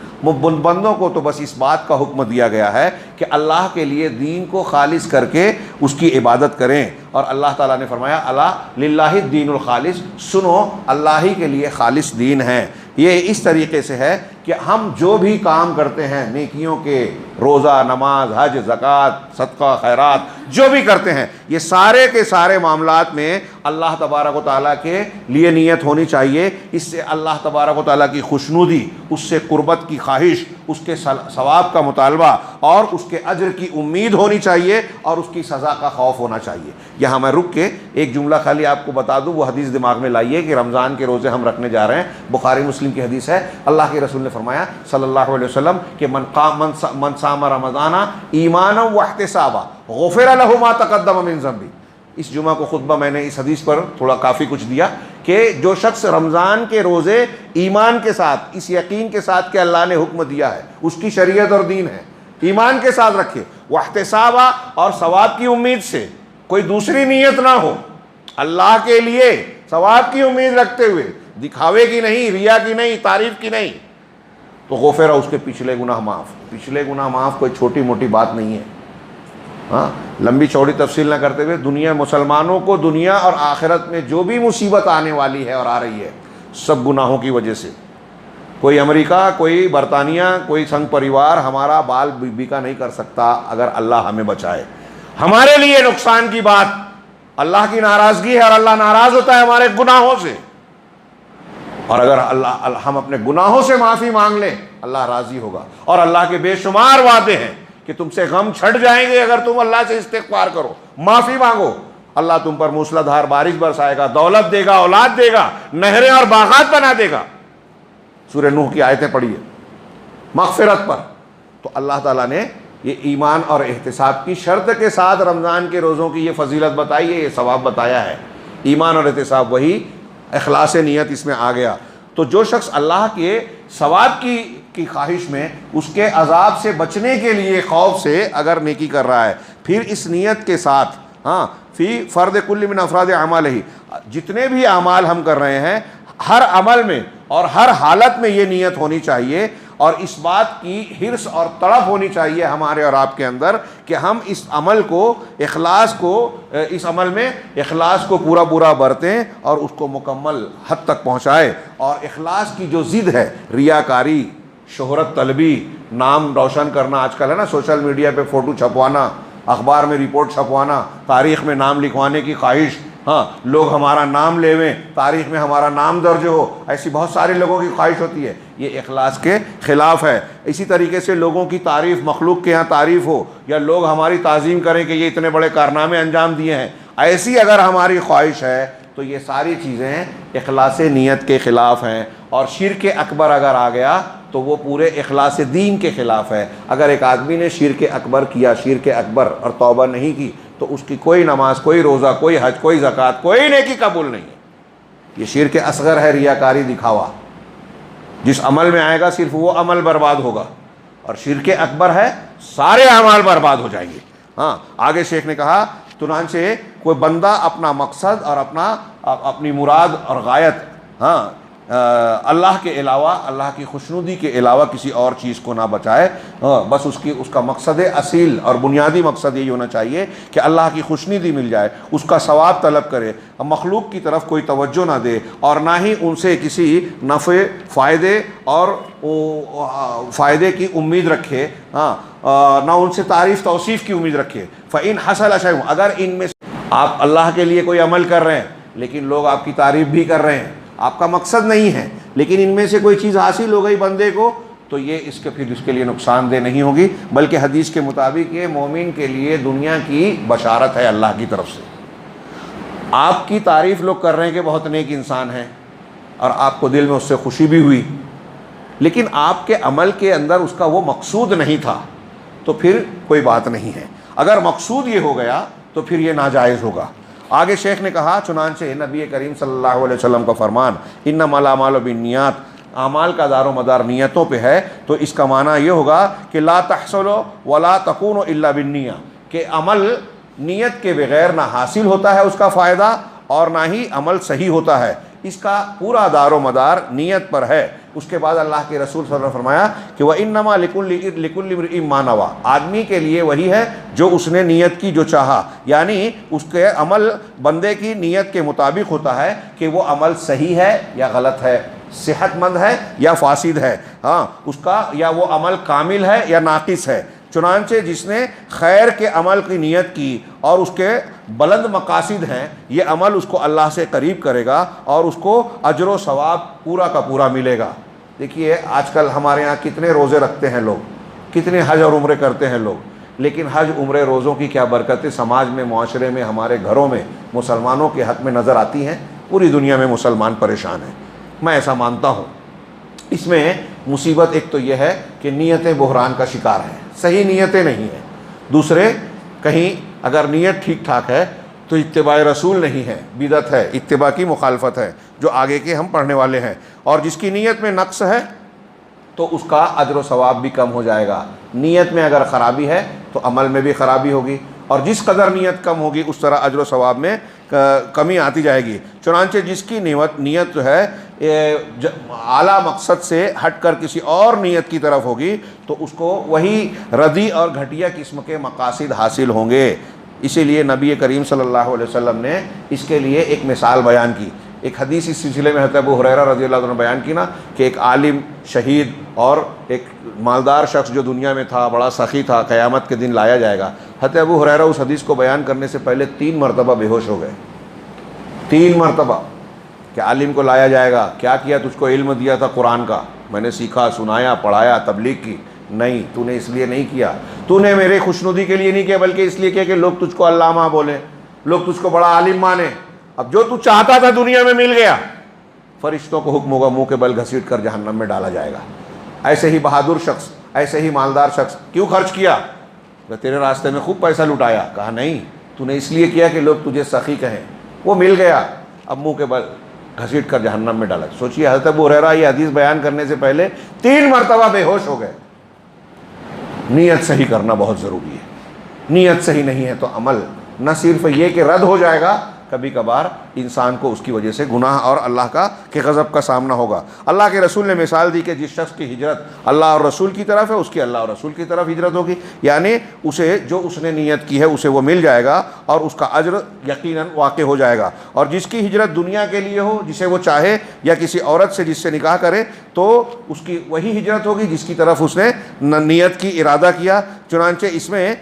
بندوں کو تو بس اس بات کا حکم دیا گیا ہے کہ اللہ کے لیے دین کو خالص کر کے اس کی عبادت کریں، اور اللہ تعالیٰ نے فرمایا الا للہ الدین الخالص، سنو اللہ ہی کے لیے خالص دین ہے۔ یہ اس طریقے سے ہے کہ ہم جو بھی کام کرتے ہیں نیکیوں کے، روزہ، نماز، حج، زکوٰۃ، صدقہ، خیرات، جو بھی کرتے ہیں، یہ سارے کے سارے معاملات میں اللہ تبارک و تعالیٰ کے لیے نیت ہونی چاہیے۔ اس سے اللہ تبارک و تعالیٰ کی خوشنودی، اس سے قربت کی خواہش، اس کے ثواب کا مطالبہ اور اس کے اجر کی امید ہونی چاہیے اور اس کی سزا کا خوف ہونا چاہیے۔ یہاں میں رک کے ایک جملہ خالی آپ کو بتا دوں، وہ حدیث دماغ میں لائیے کہ رمضان کے روزے ہم رکھنے جا رہے ہیں، بخاری مسلم کی حدیث ہے۔ اللہ کے رسول نے فرمایا صلی اللہ علیہ وسلم کہ من صام رمضان ایمانا واحتسابا غفر له ما تقدم من ذنبه۔ اس جمعہ کو خطبہ میں نے اس حدیث پر تھوڑا کافی کچھ دیا کہ جو شخص رمضان کے روزے ایمان کے ساتھ، اس یقین کے ساتھ کہ اللہ نے حکم دیا ہے، اس کی شریعت اور دین ہے، ایمان کے ساتھ رکھے، واحتسابا اور ثواب کی امید سے، کوئی دوسری نیت نہ ہو، اللہ کے لیے ثواب کی امید رکھتے ہوئے، دکھاوے کی نہیں، ریا کی نہیں، تعریف کی نہیں، تو غفر اس کے پچھلے گناہ معاف۔ پچھلے گناہ معاف کوئی چھوٹی موٹی بات نہیں ہے۔ ہاں، لمبی چوڑی تفصیل نہ کرتے ہوئے، دنیا مسلمانوں کو دنیا اور آخرت میں جو بھی مصیبت آنے والی ہے اور آ رہی ہے، سب گناہوں کی وجہ سے۔ کوئی امریکہ، کوئی برطانیہ، کوئی سنگ پریوار ہمارا بال بیکا نہیں کر سکتا اگر اللہ ہمیں بچائے۔ ہمارے لیے نقصان کی بات اللہ کی ناراضگی ہے، اور اللہ ناراض ہوتا ہے ہمارے گناہوں سے، اور اگر ہم اپنے گناہوں سے معافی مانگ لیں اللہ راضی ہوگا۔ اور اللہ کے بے شمار وعدے ہیں کہ تم سے غم چھٹ جائیں گے اگر تم اللہ سے استغفار کرو، معافی مانگو، اللہ تم پر موسلا دھار بارش برسائے گا، دولت دے گا، اولاد دے گا، نہریں اور باغات بنا دے گا۔ سورہ نوح کی آیتیں پڑھیے مغفرت پر۔ تو اللہ تعالیٰ نے یہ ایمان اور احتساب کی شرط کے ساتھ رمضان کے روزوں کی یہ فضیلت بتائی ہے، یہ ثواب بتایا ہے۔ ایمان اور احتساب، وہی اخلاص نیت اس میں آ گیا۔ تو جو شخص اللہ کے ثواب کی خواہش میں، اس کے عذاب سے بچنے کے لیے خوف سے اگر نیکی کر رہا ہے، پھر اس نیت کے ساتھ، ہاں، فی فرد کل من افراد اعمالہ، جتنے بھی اعمال ہم کر رہے ہیں، ہر عمل میں اور ہر حالت میں یہ نیت ہونی چاہیے، اور اس بات کی حرص اور تڑپ ہونی چاہیے ہمارے اور آپ کے اندر کہ ہم اس عمل کو، اس عمل میں اخلاص کو پورا برتیں اور اس کو مکمل حد تک پہنچائے۔ اور اخلاص کی جو ضد ہے، ریاکاری، شہرت طلبی، نام روشن کرنا، آج کل ہے نا سوشل میڈیا پہ فوٹو چھپوانا، اخبار میں رپورٹ چھپوانا، تاریخ میں نام لکھوانے کی خواہش، ہاں، لوگ ہمارا نام لیویں، تاریخ میں ہمارا نام درج ہو، ایسی بہت سارے لوگوں کی خواہش ہوتی ہے، یہ اخلاص کے خلاف ہے۔ اسی طریقے سے لوگوں کی تعریف، مخلوق کے ہاں تعریف ہو، یا لوگ ہماری تعظیم کریں کہ یہ اتنے بڑے کارنامے انجام دیے ہیں، ایسی اگر ہماری خواہش ہے تو یہ ساری چیزیں اخلاص نیت کے خلاف ہیں۔ اور شرک اکبر اگر آ گیا تو وہ پورے اخلاص دین کے خلاف ہے۔ اگر ایک آدمی نے شرک اکبر کیا، شرک اکبر، اور توبہ نہیں کی، تو اس کی کوئی نماز، کوئی روزہ، کوئی حج، کوئی زکوٰۃ، کوئی نیکی قبول نہیں ہے۔ یہ شرک اصغر ہے، ریاکاری، دکھاوا، جس عمل میں آئے گا صرف وہ عمل برباد ہوگا، اور شرک اکبر ہے سارے اعمال برباد ہو جائیں گے۔ ہاں، آگے شیخ نے کہا چنانچہ کوئی بندہ اپنا مقصد اور اپنی مراد اور غایت، ہاں، اللہ کے علاوہ، اللہ کی خوشنودی کے علاوہ کسی اور چیز کو نہ بچائے، بس اس کا مقصد اصیل اور بنیادی مقصد یہی ہونا چاہیے کہ اللہ کی خوشنودی مل جائے، اس کا ثواب طلب کرے، مخلوق کی طرف کوئی توجہ نہ دے، اور نہ ہی ان سے کسی نفع، فائدے اور فائدے کی امید رکھے، ہاں، نہ ان سے تعریف توصیف کی امید رکھے۔ فَإِنْ حَصَلَ شَيْءٌ، اگر ان میں آپ اللہ کے لیے کوئی عمل کر رہے ہیں لیکن لوگ آپ کی تعریف بھی کر رہے ہیں، آپ کا مقصد نہیں ہے، لیکن ان میں سے کوئی چیز حاصل ہو گئی بندے کو، تو یہ پھر اس کے لیے نقصان دہ نہیں ہوگی، بلکہ حدیث کے مطابق یہ مومن کے لیے دنیا کی بشارت ہے اللہ کی طرف سے۔ آپ کی تعریف لوگ کر رہے ہیں کہ بہت نیک انسان ہے، اور آپ کو دل میں اس سے خوشی بھی ہوئی، لیکن آپ کے عمل کے اندر اس کا وہ مقصود نہیں تھا، تو پھر کوئی بات نہیں ہے۔ اگر مقصود یہ ہو گیا تو پھر یہ ناجائز ہوگا۔ آگے شیخ نے کہا چنانچہ نبی کریم صلی اللہ علیہ وسلم کا فرمان، انما الاعمال بالنیات، اعمال کا دار و مدار نیتوں پہ ہے، تو اس کا معنی یہ ہوگا کہ لا تحصل ولا تکون الا بالنیہ، کہ عمل نیت کے بغیر نہ حاصل ہوتا ہے اس کا فائدہ، اور نہ ہی عمل صحیح ہوتا ہے، اس کا پورا دار و مدار نیت پر ہے۔ اس کے بعد اللہ کے رسول صلی اللہ علیہ وسلم نے فرمایا کہ وَإِنَّمَا لِكُلِّ امْرِئٍ مَّا نَوَىٰ، آدمی کے لیے وہی ہے جو اس نے نیت کی، جو چاہا، یعنی اس کے عمل بندے کی نیت کے مطابق ہوتا ہے کہ وہ عمل صحیح ہے یا غلط ہے۔ صحت مند ہے یا فاسد ہے، ہاں اس کا یا وہ عمل کامل ہے یا ناقص ہے۔ چنانچہ جس نے خیر کے عمل کی نیت کی اور اس کے بلند مقاصد ہیں، یہ عمل اس کو اللہ سے قریب کرے گا اور اس کو اجر و ثواب پورا کا پورا ملے گا۔ دیکھیے آج کل ہمارے ہاں کتنے روزے رکھتے ہیں لوگ، کتنے حج اور عمرے کرتے ہیں لوگ، لیکن حج عمرے روزوں کی کیا برکتیں سماج میں، معاشرے میں، ہمارے گھروں میں مسلمانوں کے حق میں نظر آتی ہیں۔ پوری دنیا میں مسلمان پریشان ہیں، میں ایسا مانتا ہوں۔ اس میں مصیبت ایک تو یہ ہے کہ نیتیں بحران کا شکار ہیں، صحیح نیتیں نہیں ہیں۔ دوسرے، کہیں اگر نیت ٹھیک ٹھاک ہے تو اتباع رسول نہیں ہے، بدعت ہے، اتباع کی مخالفت ہے، جو آگے کے ہم پڑھنے والے ہیں۔ اور جس کی نیت میں نقص ہے تو اس کا اجر و ثواب بھی کم ہو جائے گا۔ نیت میں اگر خرابی ہے تو عمل میں بھی خرابی ہوگی، اور جس قدر نیت کم ہوگی اس طرح اجر و ثواب میں کمی آتی جائے گی۔ چنانچہ جس کی نیت جو ہے اعلیٰ مقصد سے ہٹ کر کسی اور نیت کی طرف ہوگی تو اس کو وہی ردی اور گھٹیا قسم کے مقاصد حاصل ہوں گے۔ اسی لیے نبی کریم صلی اللہ علیہ وسلم نے اس کے لیے ایک مثال بیان کی۔ ایک حدیث اس سلسلے میں حضرت ابو ہریرہ رضی اللہ عنہ نے بیان کی نا، کہ ایک عالم، شہید اور ایک مالدار شخص جو دنیا میں تھا، بڑا سخی تھا، قیامت کے دن لایا جائے گا۔ حضرت ابو ہریرہ اس حدیث کو بیان کرنے سے پہلے 3 مرتبہ بے ہوش ہو گئے، 3 مرتبہ، کہ عالم کو لایا جائے گا۔ کیا کیا؟ تجھ کو علم دیا تھا قرآن کا، میں نے سیکھا، سنایا، پڑھایا، تبلیغ کی۔ نہیں، تو نے اس لیے نہیں کیا، تو نے میرے خوشنودی کے لیے نہیں کیا، بلکہ اس لیے کیا کہ لوگ تجھ کو علامہ بولے، لوگ تجھ کو بڑا عالم مانے۔ اب جو تو چاہتا تھا دنیا میں مل گیا، فرشتوں کو حکم ہوگا منہ کے بل گھسیٹ کر جہنم میں ڈالا جائے گا۔ ایسے ہی بہادر شخص، ایسے ہی مالدار شخص کیوں خرچ کیا؟ تیرے راستے میں خوب پیسہ لٹایا۔ کہا نہیں، تو نے اس لیے کیا کہ لوگ تجھے سخی کہیں۔ وہ مل گیا، اب منہ کے بل گھسیٹ کر جہنم میں ڈالا۔ سوچیے حضرت ابو ہریرہ یہ حدیث بیان کرنے سے پہلے 3 مرتبہ بے ہوش ہو گئے۔ نیت صحیح کرنا بہت ضروری ہے۔ نیت صحیح نہیں ہے تو عمل نہ صرف یہ کہ رد ہو جائے گا، کبھی کبھار انسان کو اس کی وجہ سے گناہ اور اللہ کے غضب کا سامنا ہوگا۔ اللہ کے رسول نے مثال دی کہ جس شخص کی ہجرت اللہ اور رسول کی طرف ہے، اس کی اللہ اور رسول کی طرف ہجرت ہوگی، یعنی اسے جو اس نے نیت کی ہے اسے وہ مل جائے گا اور اس کا اجر یقیناً واقع ہو جائے گا۔ اور جس کی ہجرت دنیا کے لیے ہو، جسے وہ چاہے، یا کسی عورت سے جس سے نکاح کرے، تو اس کی وہی ہجرت ہوگی جس کی طرف اس نے نیت کی، ارادہ کیا۔ چنانچہ اس میں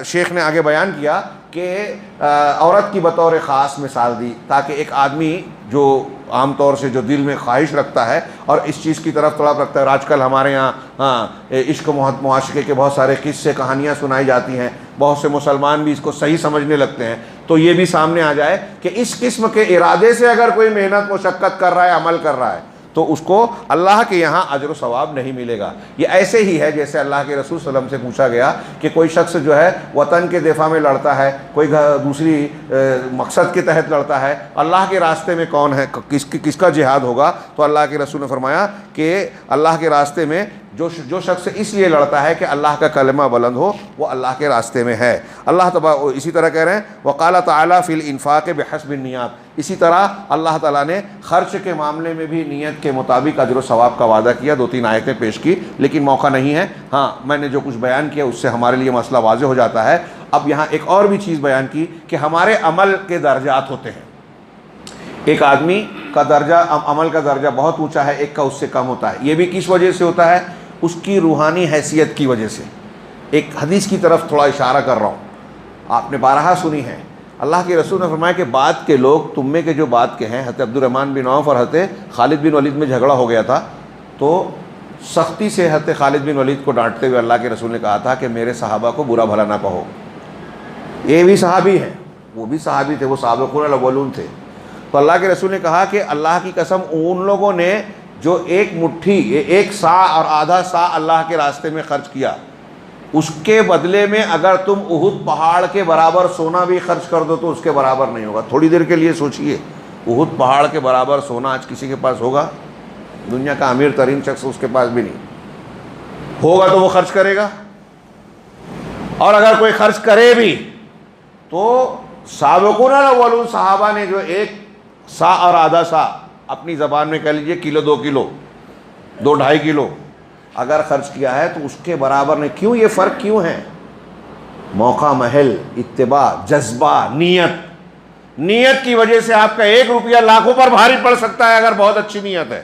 شیخ نے آگے بیان کیا کہ عورت کی بطور خاص مثال دی، تاکہ ایک آدمی جو عام طور سے جو دل میں خواہش رکھتا ہے اور اس چیز کی طرف تڑپ رکھتا ہے، آج کل ہمارے یہاں عشق معاشقے کے بہت سارے قصے، کہانیاں سنائی جاتی ہیں، بہت سے مسلمان بھی اس کو صحیح سمجھنے لگتے ہیں، تو یہ بھی سامنے آ جائے کہ اس قسم کے ارادے سے اگر کوئی محنت مشقت کر رہا ہے، عمل کر رہا ہے، تو اس کو اللہ کے یہاں اجر و ثواب نہیں ملے گا۔ یہ ایسے ہی ہے جیسے اللہ کے رسول صلی اللہ علیہ وسلم سے پوچھا گیا کہ کوئی شخص جو ہے وطن کے دفاع میں لڑتا ہے، کوئی دوسری مقصد کے تحت لڑتا ہے، اللہ کے راستے میں کون ہے، کس کا جہاد ہوگا؟ تو اللہ کے رسول نے فرمایا کہ اللہ کے راستے میں جو شخص اس لیے لڑتا ہے کہ اللہ کا کلمہ بلند ہو، وہ اللہ کے راستے میں ہے۔ اللہ تبارک اسی طرح کہہ رہے ہیں وقال تعالیٰ فی الانفاق بحسب النیات، اسی طرح اللہ تعالیٰ نے خرچ کے معاملے میں بھی نیت کے مطابق اجر و ثواب کا وعدہ کیا۔ 2-3 آیتیں پیش کی، لیکن موقع نہیں ہے۔ ہاں، میں نے جو کچھ بیان کیا اس سے ہمارے لیے مسئلہ واضح ہو جاتا ہے۔ اب یہاں ایک اور بھی چیز بیان کی کہ ہمارے عمل کے درجات ہوتے ہیں۔ ایک آدمی کا درجہ، عمل کا درجہ بہت اونچا ہے، ایک کا اس سے کم ہوتا ہے۔ یہ بھی کس وجہ سے ہوتا ہے؟ اس کی روحانی حیثیت کی وجہ سے۔ ایک حدیث کی طرف تھوڑا اشارہ کر رہا ہوں، آپ نے بارہا سنی ہے۔ اللہ کے رسول نے فرمایا کہ بعد کے لوگ، تم میں کے جو بعد کے ہیں، حضرت عبد الرحمن بن عوف اور حضرت خالد بن ولید میں جھگڑا ہو گیا تھا، تو سختی سے حضرت خالد بن ولید کو ڈانٹتے ہوئے اللہ کے رسول نے کہا تھا کہ میرے صحابہ کو برا بھلا نہ کہو۔ یہ بھی صحابی ہیں، وہ بھی صحابی تھے، وہ سابقون الاولون تھے۔ تو اللہ کے رسول نے کہا کہ اللہ کی قسم، ان لوگوں نے جو ایک مٹھی، ایک سا اور آدھا سا اللہ کے راستے میں خرچ کیا، اس کے بدلے میں اگر تم احد پہاڑ کے برابر سونا بھی خرچ کر دو تو اس کے برابر نہیں ہوگا۔ تھوڑی دیر کے لیے سوچئے، احد پہاڑ کے برابر سونا آج کسی کے پاس ہوگا؟ دنیا کا امیر ترین شخص اس کے پاس بھی نہیں ہوگا تو وہ خرچ کرے گا، اور اگر کوئی خرچ کرے بھی تو سابقون الاولون صحابہ نے جو ایک سا اور آدھا سا، اپنی زبان میں کہہ لیجئے کلو 2 کلو 2-2.5 کلو اگر خرچ کیا ہے تو اس کے برابر نہیں۔ کیوں یہ فرق کیوں ہے؟ موقع، محل، اتباع، جذبہ، نیت کی وجہ سے آپ کا 1 روپیہ لاکھوں پر بھاری پڑ سکتا ہے اگر بہت اچھی نیت ہے۔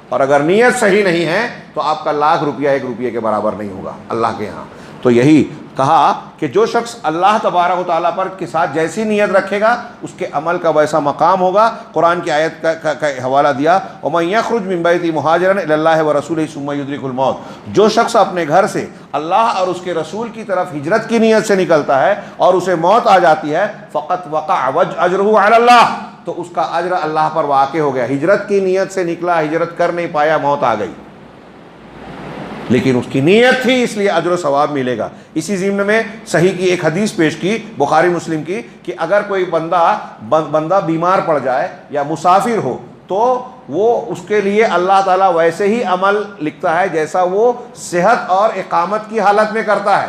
اور اگر نیت صحیح نہیں ہے تو آپ کا لاکھ روپیہ 1 روپیے کے برابر نہیں ہوگا اللہ کے ہاں۔ تو یہی کہا کہ جو شخص اللہ تبارک و تعالیٰ پر کے ساتھ جیسی نیت رکھے گا اس کے عمل کا ویسا مقام ہوگا۔ قرآن کی آیت کا حوالہ دیا، وَمَن يَخْرُجْ مِن بَيْتِهِ مُهَاجِرًا إِلَى اللَّهِ وَرَسُولِهِ ثُمَّ يُدْرِكُهُ الْمَوْتِ، جو شخص اپنے گھر سے اللہ اور اس کے رسول کی طرف ہجرت کی نیت سے نکلتا ہے اور اسے موت آ جاتی ہے، فَقَدْ وَقَعَ أَجْرُهُ عَلَى اللَّهِ، تو اس کا اجر اللہ پر واقع ہو گیا۔ ہجرت کی نیت سے نکلا، ہجرت کر نہیں پایا، موت آ گئی، لیکن اس کی نیت تھی اس لیے اجر و ثواب ملے گا۔ اسی ضمن میں صحیح کی ایک حدیث پیش کی بخاری مسلم کی کہ اگر کوئی بندہ بیمار پڑ جائے یا مسافر ہو تو وہ اس کے لیے اللہ تعالیٰ ویسے ہی عمل لکھتا ہے جیسا وہ صحت اور اقامت کی حالت میں کرتا ہے۔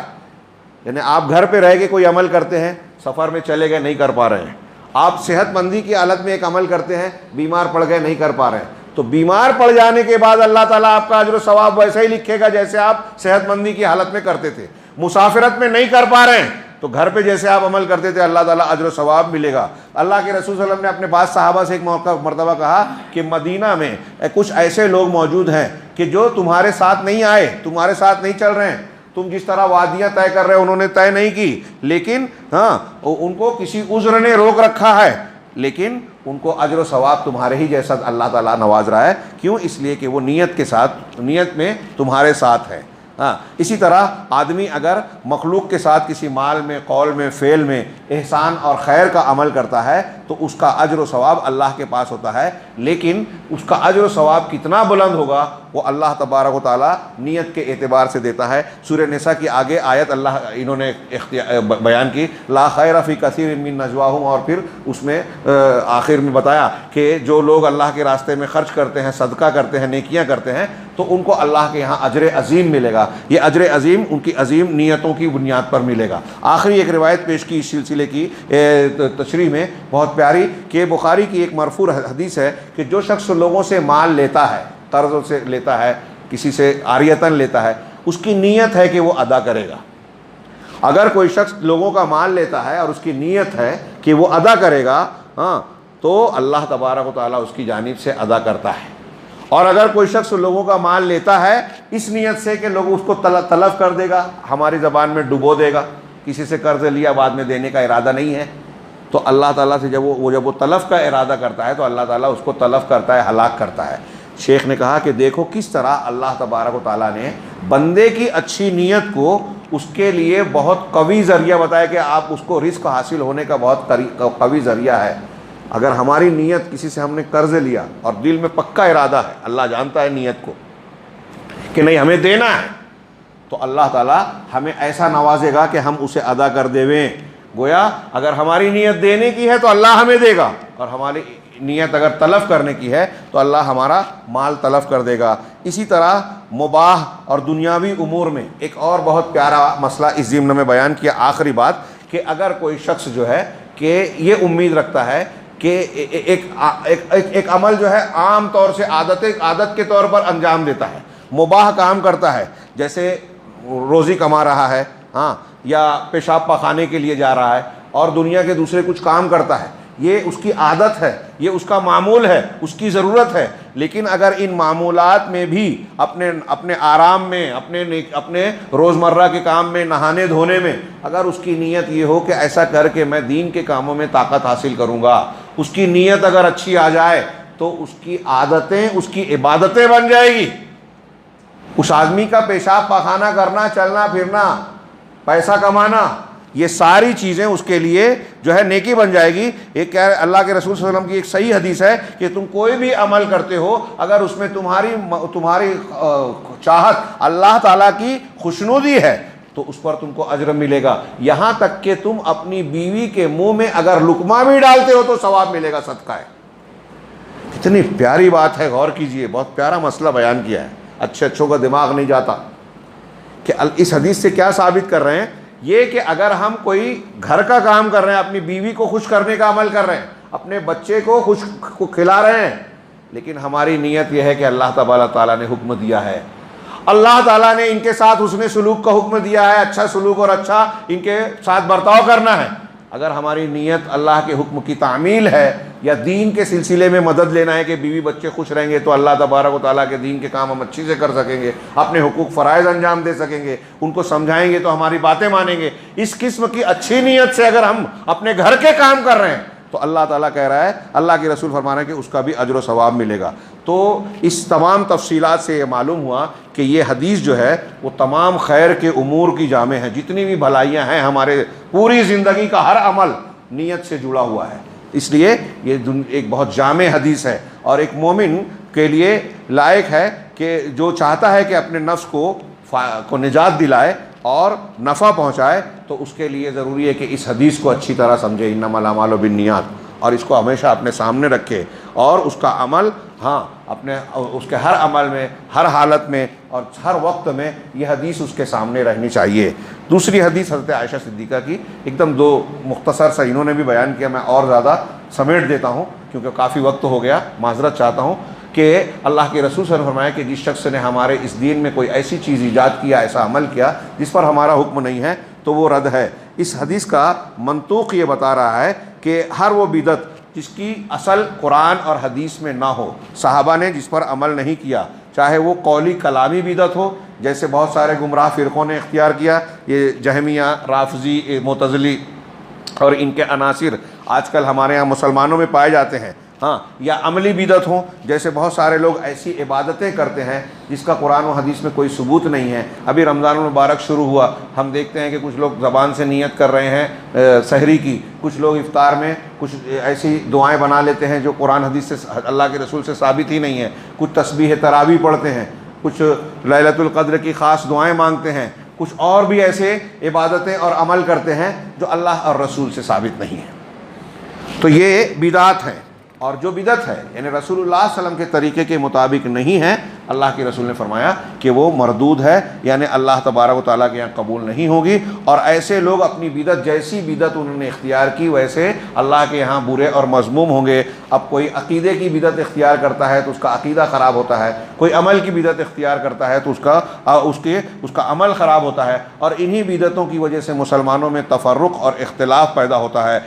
یعنی آپ گھر پہ رہ کے کوئی عمل کرتے ہیں، سفر میں چلے گئے نہیں کر پا رہے ہیں، آپ صحت مندی کی حالت میں ایک عمل کرتے ہیں، بیمار پڑ گئے نہیں کر پا رہے ہیں، تو بیمار پڑ جانے کے بعد اللہ تعالیٰ آپ کا اجر و ثواب ویسے ہی لکھے گا جیسے آپ صحت مندی کی حالت میں کرتے تھے۔ مسافرت میں نہیں کر پا رہے ہیں تو گھر پہ جیسے آپ عمل کرتے تھے اللہ تعالیٰ اجر و ثواب ملے گا۔ اللہ کے رسول صلی اللہ علیہ وسلم نے اپنے بعض صحابہ سے ایک مرتبہ کہا کہ مدینہ میں کچھ ایسے لوگ موجود ہیں کہ جو تمہارے ساتھ نہیں آئے، تمہارے ساتھ نہیں چل رہے ہیں، تم جس طرح وادیاں طے کر رہے ہو انہوں نے طے نہیں کی، لیکن ہاں ان کو کسی عذر نے روک رکھا ہے، لیکن ان کو اجر و ثواب تمہارے ہی جیسا اللہ تعالیٰ نواز رہا ہے۔ کیوں؟ اس لیے کہ وہ نیت کے ساتھ، نیت میں تمہارے ساتھ ہے۔ ہاں، اسی طرح آدمی اگر مخلوق کے ساتھ کسی مال میں، قول میں، فعل میں احسان اور خیر کا عمل کرتا ہے تو اس کا اجر و ثواب اللہ کے پاس ہوتا ہے، لیکن اس کا اجر و ثواب کتنا بلند ہوگا وہ اللہ تبارک و تعالیٰ نیت کے اعتبار سے دیتا ہے۔ سورہ نساء کی آگے آیت اللہ انہوں نے بیان کی، لا خیر فی کثیر من نجواہم، اور پھر اس میں آخر میں بتایا کہ جو لوگ اللہ کے راستے میں خرچ کرتے ہیں، صدقہ کرتے ہیں، نیکیاں کرتے ہیں تو ان کو اللہ کے یہاں اجر عظیم ملے گا۔ یہ اجر عظیم ان کی عظیم نیتوں کی بنیاد پر ملے گا۔ آخری ایک روایت پیش کی اس سلسلے کی تشریح میں بہت پیاری، کہ بخاری کی ایک مرفوع حدیث ہے کہ جو شخص لوگوں سے مال لیتا ہے، قرضوں سے لیتا ہے، کسی سے عاریتاً لیتا ہے، اس کی نیت ہے کہ وہ ادا کرے گا۔ اگر کوئی شخص لوگوں کا مال لیتا ہے اور اس کی نیت ہے کہ وہ ادا کرے گا، ہاں، تو اللہ تبارک و تعالیٰ اس کی جانب سے ادا کرتا ہے۔ اور اگر کوئی شخص لوگوں کا مال لیتا ہے اس نیت سے کہ لوگ اس کو تلف کر دے گا، ہماری زبان میں ڈبو دے گا، کسی سے قرض لیا بعد میں دینے کا ارادہ نہیں ہے، تو اللہ تعالیٰ سے جب وہ تلف کا ارادہ کرتا ہے تو اللہ تعالیٰ اس کو تلف کرتا ہے، ہلاک کرتا ہے۔ شیخ نے کہا کہ دیکھو کس طرح اللہ تبارک و تعالیٰ نے بندے کی اچھی نیت کو اس کے لیے بہت قوی ذریعہ بتایا کہ آپ اس کو رزق حاصل ہونے کا بہت قوی ذریعہ ہے۔ اگر ہماری نیت، کسی سے ہم نے قرض لیا اور دل میں پکا ارادہ ہے، اللہ جانتا ہے نیت کو کہ نہیں ہمیں دینا ہے، تو اللہ تعالیٰ ہمیں ایسا نوازے گا کہ ہم اسے ادا کر دیویں۔ گویا اگر ہماری نیت دینے کی ہے تو اللہ ہمیں دے گا، اور ہماری نیت اگر تلف کرنے کی ہے تو اللہ ہمارا مال تلف کر دے گا۔ اسی طرح مباح اور دنیاوی امور میں ایک اور بہت پیارا مسئلہ اس ضمن میں بیان کیا، آخری بات، کہ اگر کوئی شخص جو ہے کہ یہ امید رکھتا ہے کہ ایک عمل جو ہے عام طور سے عادت کے طور پر انجام دیتا ہے، مباح کام کرتا ہے، جیسے روزی کما رہا ہے، ہاں، یا پیشاب پاخانے کے لیے جا رہا ہے اور دنیا کے دوسرے کچھ کام کرتا ہے، یہ اس کی عادت ہے، یہ اس کا معمول ہے، اس کی ضرورت ہے، لیکن اگر ان معمولات میں بھی اپنے آرام میں، اپنے روزمرہ کے کام میں، نہانے دھونے میں، اگر اس کی نیت یہ ہو کہ ایسا کر کے میں دین کے کاموں میں طاقت حاصل کروں گا، اس کی نیت اگر اچھی آ جائے تو اس کی عادتیں اس کی عبادتیں بن جائے گی۔ اس آدمی کا پیشاب پاخانہ کرنا، چلنا پھرنا، پیسہ کمانا، یہ ساری چیزیں اس کے لیے جو ہے نیکی بن جائے گی۔ ایک اللہ کے رسول صلی اللہ علیہ وسلم کی ایک صحیح حدیث ہے کہ تم کوئی بھی عمل کرتے ہو اگر اس میں تمہاری چاہت اللہ تعالیٰ کی خوشنودی ہے تو اس پر تم کو اجر ملے گا، یہاں تک کہ تم اپنی بیوی کے منہ میں اگر لقمہ بھی ڈالتے ہو تو ثواب ملے گا، صدقہ ہے۔ کتنی پیاری بات ہے، غور کیجئے، بہت پیارا مسئلہ بیان کیا ہے، اچھوں کا دماغ نہیں جاتا کہ اس حدیث سے کیا ثابت کر رہے ہیں، یہ کہ اگر ہم کوئی گھر کا کام کر رہے ہیں، اپنی بیوی کو خوش کرنے کا عمل کر رہے ہیں، اپنے بچے کو کھلا رہے ہیں، لیکن ہماری نیت یہ ہے کہ اللہ تبارک تعالیٰ نے حکم دیا ہے، اللہ تعالیٰ نے ان کے ساتھ حسن سلوک کا حکم دیا ہے، اچھا سلوک اور اچھا ان کے ساتھ برتاؤ کرنا ہے، اگر ہماری نیت اللہ کے حکم کی تعمیل ہے یا دین کے سلسلے میں مدد لینا ہے کہ بیوی بچے خوش رہیں گے تو اللہ تبارک و تعالیٰ کے دین کے کام ہم اچھی سے کر سکیں گے، اپنے حقوق فرائض انجام دے سکیں گے، ان کو سمجھائیں گے تو ہماری باتیں مانیں گے، اس قسم کی اچھی نیت سے اگر ہم اپنے گھر کے کام کر رہے ہیں تو اللہ تعالیٰ کہہ رہا ہے، اللہ کے رسول فرما رہے ہیں کہ اس کا بھی اجر و ثواب ملے گا۔ تو اس تمام تفصیلات سے یہ معلوم ہوا کہ یہ حدیث جو ہے وہ تمام خیر کے امور کی جامع ہے، جتنی بھی بھلائیاں ہیں ہمارے پوری زندگی کا ہر عمل نیت سے جڑا ہوا ہے، اس لیے یہ ایک بہت جامع حدیث ہے، اور ایک مومن کے لیے لائق ہے کہ جو چاہتا ہے کہ اپنے نفس کو نجات دلائے اور نفع پہنچائے تو اس کے لیے ضروری ہے کہ اس حدیث کو اچھی طرح سمجھے، انما الاعمال بالنیات، اور اس کو ہمیشہ اپنے سامنے رکھے اور اس کا عمل اس کے ہر عمل میں، ہر حالت میں اور ہر وقت میں یہ حدیث اس کے سامنے رہنی چاہیے۔ دوسری حدیث حضرت عائشہ صدیقہ کی، ایک دم دو مختصر سا انہوں نے بھی بیان کیا، میں اور زیادہ سمیٹ دیتا ہوں کیونکہ کافی وقت ہو گیا، معذرت چاہتا ہوں، کہ اللہ کے رسول صلی اللہ علیہ وسلم نے فرمایا کہ جس شخص نے ہمارے اس دین میں کوئی ایسی چیز ایجاد کیا، ایسا عمل کیا جس پر ہمارا حکم نہیں ہے تو وہ رد ہے۔ اس حدیث کا منطوق یہ بتا رہا ہے کہ ہر وہ بدعت جس کی اصل قرآن اور حدیث میں نہ ہو، صحابہ نے جس پر عمل نہیں کیا، چاہے وہ قولی کلامی بدعت ہو جیسے بہت سارے گمراہ فرقوں نے اختیار کیا، یہ جہمیہ، رافضی، معتزلی اور ان کے عناصر آج کل ہمارے ہاں مسلمانوں میں پائے جاتے ہیں، یا عملی بدعت ہوں جیسے بہت سارے لوگ ایسی عبادتیں کرتے ہیں جس کا قرآن و حدیث میں کوئی ثبوت نہیں ہے۔ ابھی رمضان المبارک شروع ہوا، ہم دیکھتے ہیں کہ کچھ لوگ زبان سے نیت کر رہے ہیں سحری کی، کچھ لوگ افطار میں کچھ ایسی دعائیں بنا لیتے ہیں جو قرآن حدیث سے، اللہ کے رسول سے ثابت ہی نہیں ہے، کچھ تسبیح تراویح پڑھتے ہیں، کچھ لیلۃ القدر کی خاص دعائیں مانگتے ہیں، کچھ اور بھی ایسے عبادتیں اور عمل کرتے ہیں جو اللہ اور رسول سے ثابت نہیں ہے، تو یہ بدعات ہیں۔ اور جو بدعت ہے یعنی رسول اللہ صلی اللہ علیہ وسلم کے طریقے کے مطابق نہیں ہے، اللہ کے رسول نے فرمایا کہ وہ مردود ہے، یعنی اللہ تبارک و تعالیٰ کے یہاں قبول نہیں ہوگی، اور ایسے لوگ اپنی بدعت، جیسی بدعت انہوں نے اختیار کی ویسے اللہ کے یہاں برے اور مذموم ہوں گے۔ اب کوئی عقیدے کی بدعت اختیار کرتا ہے تو اس کا عقیدہ خراب ہوتا ہے، کوئی عمل کی بدعت اختیار کرتا ہے تو اس کا عمل خراب ہوتا ہے، اور انہی بدعتوں کی وجہ سے مسلمانوں میں تفرق اور اختلاف پیدا ہوتا ہے۔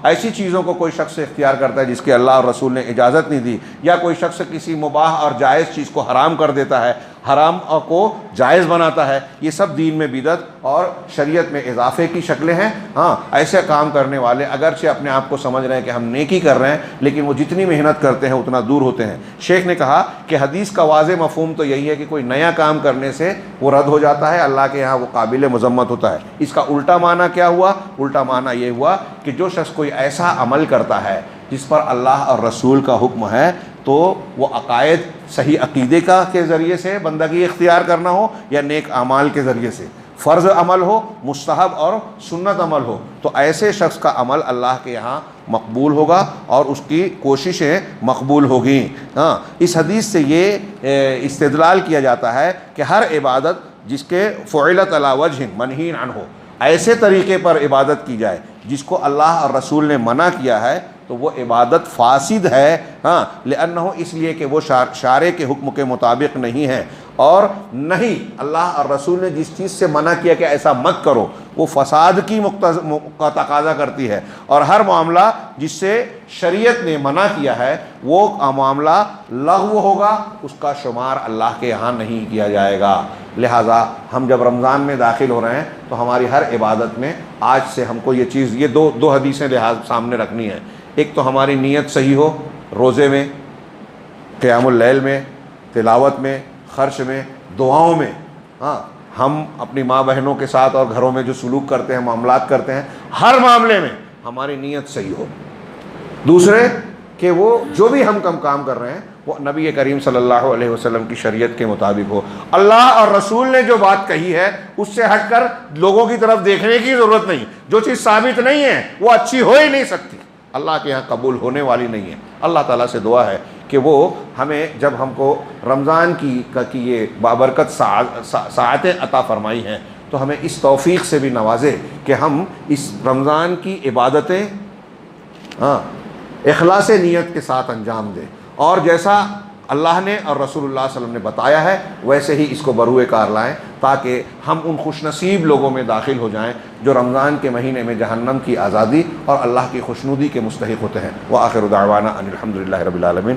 ایسی چیزوں کو کوئی شخص اختیار کرتا ہے جس کی اللہ اور رسول نے اجازت نہیں دی، یا کوئی شخص کسی مباح اور جائز چیز کو حرام کر دیتا ہے، حرام کو جائز بناتا ہے، یہ سب دین میں بدعت اور شریعت میں اضافے کی شکلیں ہیں۔ ایسے کام کرنے والے اگرچہ اپنے آپ کو سمجھ رہے ہیں کہ ہم نیکی کر رہے ہیں، لیکن وہ جتنی محنت کرتے ہیں اتنا دور ہوتے ہیں۔ شیخ نے کہا کہ حدیث کا واضح مفہوم تو یہی ہے کہ کوئی نیا کام کرنے سے وہ رد ہو جاتا ہے، اللہ کے یہاں وہ قابل مذمت ہوتا ہے۔ اس کا الٹا معنی کیا ہوا؟ الٹا معنی یہ ہوا کہ جو شخص کوئی ایسا عمل کرتا ہے جس پر اللہ اور رسول کا حکم ہے تو وہ عقائد، صحیح عقیدے کے ذریعے سے بندگی اختیار کرنا ہو یا نیک اعمال کے ذریعے سے، فرض عمل ہو، مستحب اور سنت عمل ہو، تو ایسے شخص کا عمل اللہ کے یہاں مقبول ہوگا اور اس کی کوششیں مقبول ہوگی۔ اس حدیث سے یہ استدلال کیا جاتا ہے کہ ہر عبادت جس کے فعلت علی وجہ منہی عنہ ہو، ایسے طریقے پر عبادت کی جائے جس کو اللہ اور رسول نے منع کیا ہے تو وہ عبادت فاسد ہے، لأنہ اس لیے کہ وہ شارع کے حکم کے مطابق نہیں ہے، اور نہیں اللہ اور رسول نے جس چیز سے منع کیا کہ ایسا مت کرو وہ فساد کی کا تقاضا کرتی ہے، اور ہر معاملہ جس سے شریعت نے منع کیا ہے وہ معاملہ لغو ہوگا، اس کا شمار اللہ کے یہاں نہیں کیا جائے گا۔ لہٰذا ہم جب رمضان میں داخل ہو رہے ہیں تو ہماری ہر عبادت میں آج سے ہم کو یہ چیز، یہ دو حدیثیں سامنے رکھنی ہیں۔ ایک تو ہماری نیت صحیح ہو، روزے میں، قیام اللیل میں، تلاوت میں، خرچ میں، دعاؤں میں، ہم اپنی ماں بہنوں کے ساتھ اور گھروں میں جو سلوک کرتے ہیں، معاملات کرتے ہیں، ہر معاملے میں ہماری نیت صحیح ہو۔ دوسرے کہ وہ جو بھی ہم کام کر رہے ہیں وہ نبی کریم صلی اللہ علیہ وسلم کی شریعت کے مطابق ہو، اللہ اور رسول نے جو بات کہی ہے اس سے ہٹ کر لوگوں کی طرف دیکھنے کی ضرورت نہیں۔ جو چیز ثابت نہیں ہے وہ اچھی ہو ہی نہیں سکتی، اللہ کے یہاں قبول ہونے والی نہیں ہے۔ اللہ تعالیٰ سے دعا ہے کہ وہ ہمیں، جب ہم کو رمضان کی یہ بابرکت ساعتیں عطا فرمائی ہیں تو ہمیں اس توفیق سے بھی نوازے کہ ہم اس رمضان کی عبادتیں اخلاص نیت کے ساتھ انجام دیں، اور جیسا اللہ نے اور رسول اللہ صلی اللہ علیہ وسلم نے بتایا ہے ویسے ہی اس کو بروئے کار لائیں، تاکہ ہم ان خوش نصیب لوگوں میں داخل ہو جائیں جو رمضان کے مہینے میں جہنم کی آزادی اور اللہ کی خوشنودی کے مستحق ہوتے ہیں۔ وآخر دعوانا ان الحمد للہ رب العالمین۔